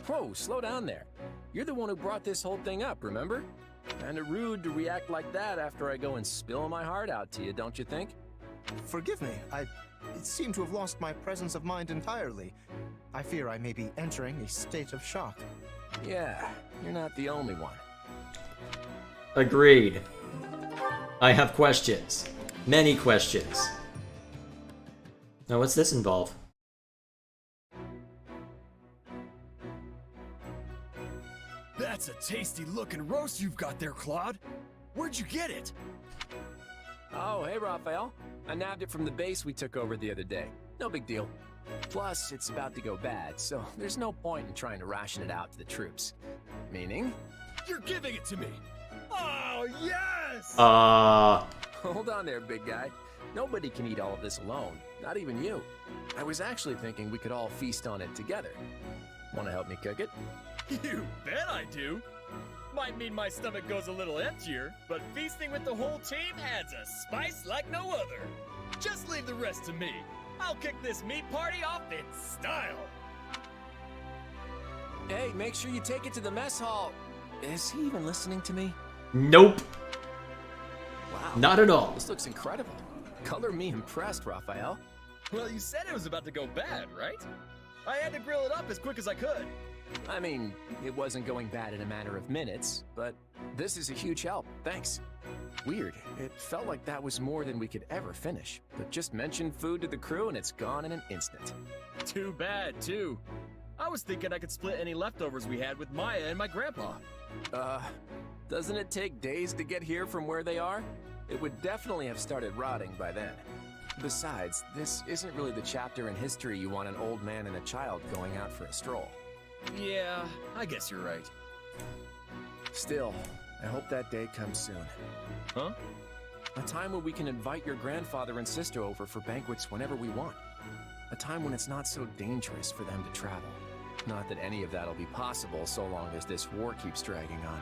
Speaker 2: Whoa, slow down there. You're the one who brought this whole thing up, remember? Kinda rude to react like that after I go and spill my heart out to you, don't you think?
Speaker 21: Forgive me, I seem to have lost my presence of mind entirely. I fear I may be entering a state of shock.
Speaker 2: Yeah, you're not the only one.
Speaker 1: Agreed. I have questions. Many questions. Now what's this involve?
Speaker 17: That's a tasty looking roast you've got there, Claude. Where'd you get it?
Speaker 2: Oh, hey, Raphael. I nabbed it from the base we took over the other day. No big deal. Plus, it's about to go bad, so there's no point in trying to ration it out to the troops. Meaning?
Speaker 17: You're giving it to me! Oh, yes!
Speaker 2: Hold on there, big guy. Nobody can eat all of this alone, not even you. I was actually thinking we could all feast on it together. Want to help me cook it?
Speaker 17: You bet I do! Might mean my stomach goes a little emptier, but feasting with the whole team adds a spice like no other. Just leave the rest to me. I'll kick this meat party off in style.
Speaker 2: Hey, make sure you take it to the mess hall. Is he even listening to me?
Speaker 1: Nope.
Speaker 2: Wow.
Speaker 1: Not at all.
Speaker 2: This looks incredible. Color me impressed, Raphael.
Speaker 17: Well, you said it was about to go bad, right? I had to grill it up as quick as I could.
Speaker 2: I mean, it wasn't going bad in a matter of minutes, but this is a huge help. Thanks. Weird. It felt like that was more than we could ever finish. But just mention food to the crew and it's gone in an instant.
Speaker 17: Too bad, too. I was thinking I could split any leftovers we had with Maya and my grandpa.
Speaker 2: Doesn't it take days to get here from where they are? It would definitely have started rotting by then. Besides, this isn't really the chapter in history you want an old man and a child going out for a stroll.
Speaker 17: Yeah, I guess you're right.
Speaker 2: Still, I hope that day comes soon.
Speaker 17: Huh?
Speaker 2: A time when we can invite your grandfather and sister over for banquets whenever we want. A time when it's not so dangerous for them to travel. Not that any of that'll be possible so long as this war keeps dragging on.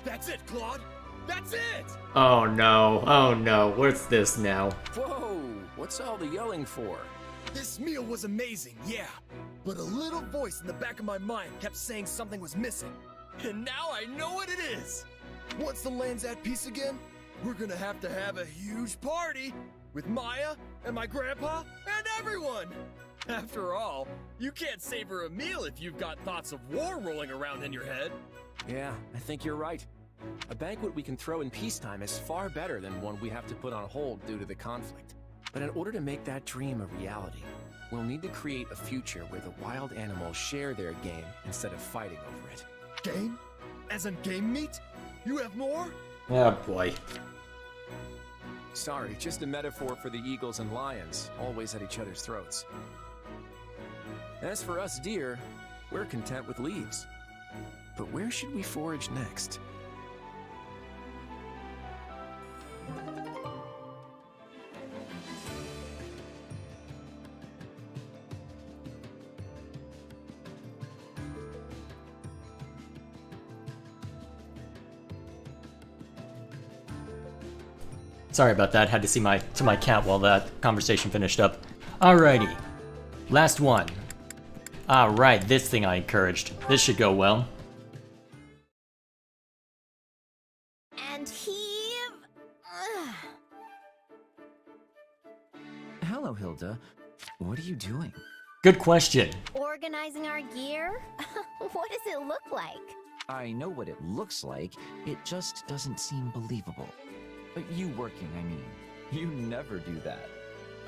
Speaker 17: That's it, Claude! That's it!
Speaker 1: Oh no, oh no, what's this now?
Speaker 2: Whoa, what's all the yelling for?
Speaker 17: This meal was amazing, yeah. But a little voice in the back of my mind kept saying something was missing. And now I know what it is! Once the land's at peace again, we're gonna have a huge party! With Maya, and my grandpa, and everyone! After all, you can't savor a meal if you've got thoughts of war rolling around in your head.
Speaker 2: Yeah, I think you're right. A banquet we can throw in peacetime is far better than one we have to put on hold due to the conflict. But in order to make that dream a reality, we'll need to create a future where the wild animals share their game instead of fighting over it.
Speaker 17: Game? As in game meat? You have more?
Speaker 1: Oh boy.
Speaker 2: Sorry, just a metaphor for the eagles and lions, always at each other's throats. As for us deer, we're content with leaves. But where should we forage next?
Speaker 1: Sorry about that, had to see my cat while that conversation finished up. Alrighty. Last one. Alright, this thing I encouraged. This should go well.
Speaker 6: And heave.
Speaker 15: Hello, Hilda. What are you doing?
Speaker 1: Good question.
Speaker 6: Organizing our gear? What does it look like?
Speaker 15: I know what it looks like. It just doesn't seem believable. You working, I mean. You never do that.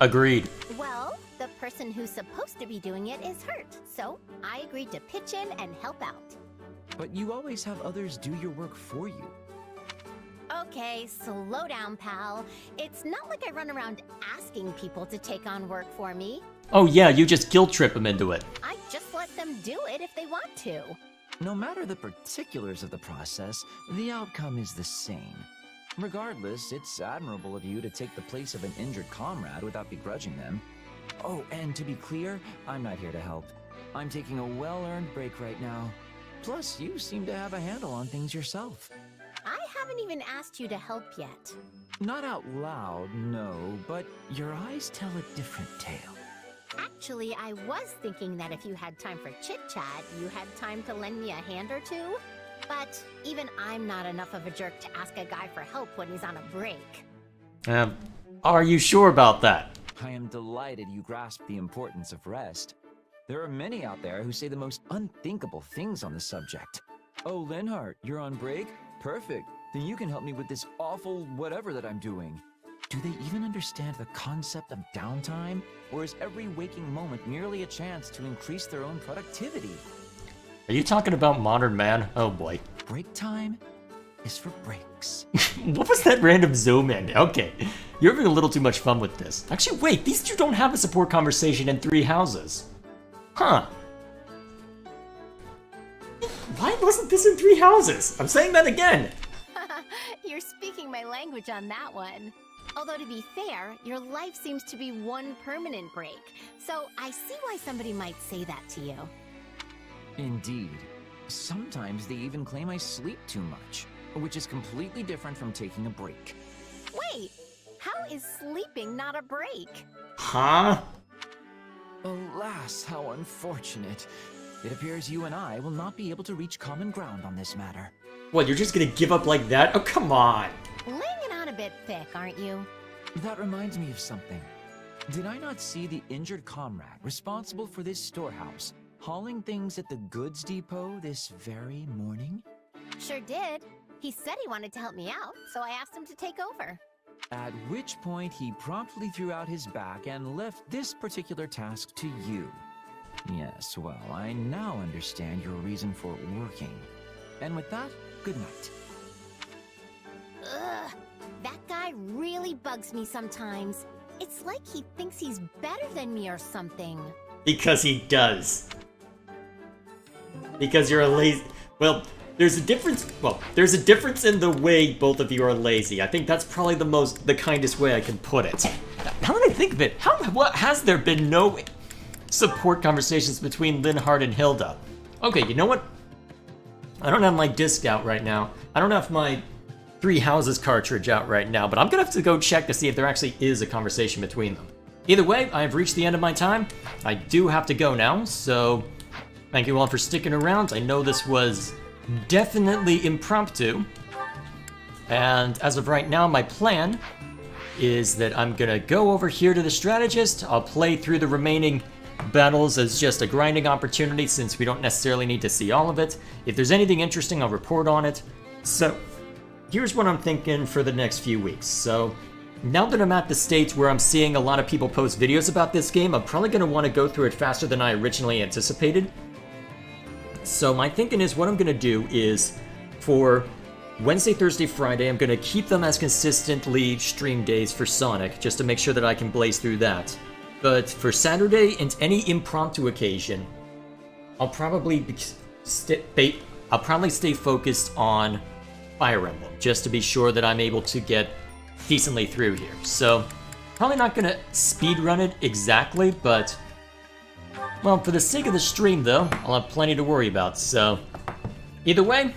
Speaker 1: Agreed.
Speaker 6: Well, the person who's supposed to be doing it is hurt, so I agreed to pitch in and help out.
Speaker 15: But you always have others do your work for you.
Speaker 6: Okay, slow down, pal. It's not like I run around asking people to take on work for me.
Speaker 1: Oh yeah, you just guilt trip them into it.
Speaker 6: I just let them do it if they want to.
Speaker 15: No matter the particulars of the process, the outcome is the same. Regardless, it's admirable of you to take the place of an injured comrade without begrudging them. Oh, and to be clear, I'm not here to help. I'm taking a well-earned break right now. Plus, you seem to have a handle on things yourself.
Speaker 6: I haven't even asked you to help yet.
Speaker 15: Not out loud, no, but your eyes tell a different tale.
Speaker 6: Actually, I was thinking that if you had time for chit-chat, you had time to lend me a hand or two. But even I'm not enough of a jerk to ask a guy for help when he's on a break.
Speaker 1: Are you sure about that?
Speaker 15: I am delighted you grasp the importance of rest. There are many out there who say the most unthinkable things on the subject. Oh, Linhart, you're on break? Perfect. Then you can help me with this awful whatever that I'm doing. Do they even understand the concept of downtime? Or is every waking moment merely a chance to increase their own productivity?
Speaker 1: Are you talking about modern man? Oh boy.
Speaker 15: Break time is for breaks.
Speaker 1: What was that random zoom in? Okay, you're having a little too much fun with this. Actually, wait, these two don't have a support conversation in 3 houses. Huh. Why wasn't this in 3 houses? I'm saying that again.
Speaker 6: You're speaking my language on that one. Although to be fair, your life seems to be one permanent break. So I see why somebody might say that to you.
Speaker 15: Indeed. Sometimes they even claim I sleep too much, which is completely different from taking a break.
Speaker 6: Wait, how is sleeping not a break?
Speaker 1: Huh?
Speaker 15: Alas, how unfortunate. It appears you and I will not be able to reach common ground on this matter.
Speaker 1: What, you're just gonna give up like that? Oh, come on!
Speaker 6: Laying it on a bit thick, aren't you?
Speaker 15: That reminds me of something. Did I not see the injured comrade responsible for this storehouse hauling things at the goods depot this very morning?
Speaker 6: Sure did. He said he wanted to help me out, so I asked him to take over.
Speaker 15: At which point he promptly threw out his back and left this particular task to you. Yes, well, I now understand your reason for working. And with that, good night.
Speaker 6: Ugh, that guy really bugs me sometimes. It's like he thinks he's better than me or something.
Speaker 1: Because he does. Because you're a lazy... Well, there's a difference... Well, there's a difference in the way both of you are lazy. I think that's probably the kindest way I can put it. Now that I think of it, what has there been no support conversations between Linhardt and Hilda? Okay, you know what? I don't have my disc out right now. I don't have my 3 Houses cartridge out right now, but I'm gonna have to go check to see if there actually is a conversation between them. Either way, I have reached the end of my time. I do have to go now, so thank you all for sticking around. I know this was definitely impromptu, and as of right now, my plan is that I'm gonna go over here to the strategist. I'll play through the remaining battles as just a grinding opportunity since we don't necessarily need to see all of it. If there's anything interesting, I'll report on it. So here's what I'm thinking for the next few weeks. So now that I'm at the stage where I'm seeing a lot of people post videos about this game, I'm probably going to want to go through it faster than I originally anticipated. So my thinking is what I'm going to do is for Wednesday, Thursday, Friday, I'm going to keep them as consistently stream days for Sonic just to make sure that I can blaze through that. But for Saturday and any impromptu occasion, I'll probably stay focused on Fire Emblem, just to be sure that I'm able to get decently through here. So, probably not gonna speedrun it exactly, but, well, for the sake of the stream though, I'll have plenty to worry about, so either way,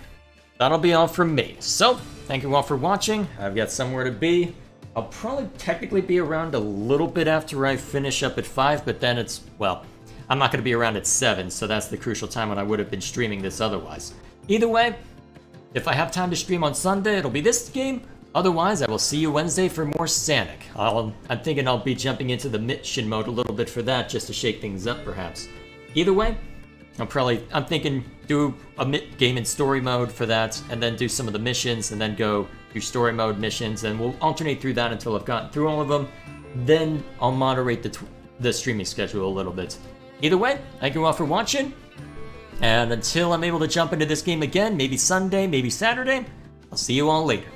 Speaker 1: that'll be all from me. So, thank you all for watching. I've got somewhere to be. I'll probably technically be around a little bit after I finish up at 5, but then it's, well, I'm not going to be around at 7, so that's the crucial time when I would have been streaming this otherwise. Either way, if I have time to stream on Sunday, it'll be this game. Otherwise, I will see you Wednesday for more Sonic. I'm thinking I'll be jumping into the mission mode a little bit for that, just to shake things up, perhaps. Either way, I'm thinking do a game in story mode for that, and then do some of the missions, and then go do story mode missions, and we'll alternate through that until I've gotten through all of them. Then I'll moderate the streaming schedule a little bit. Either way, thank you all for watching, and until I'm able to jump into this game again, maybe Sunday, maybe Saturday, I'll see you all later.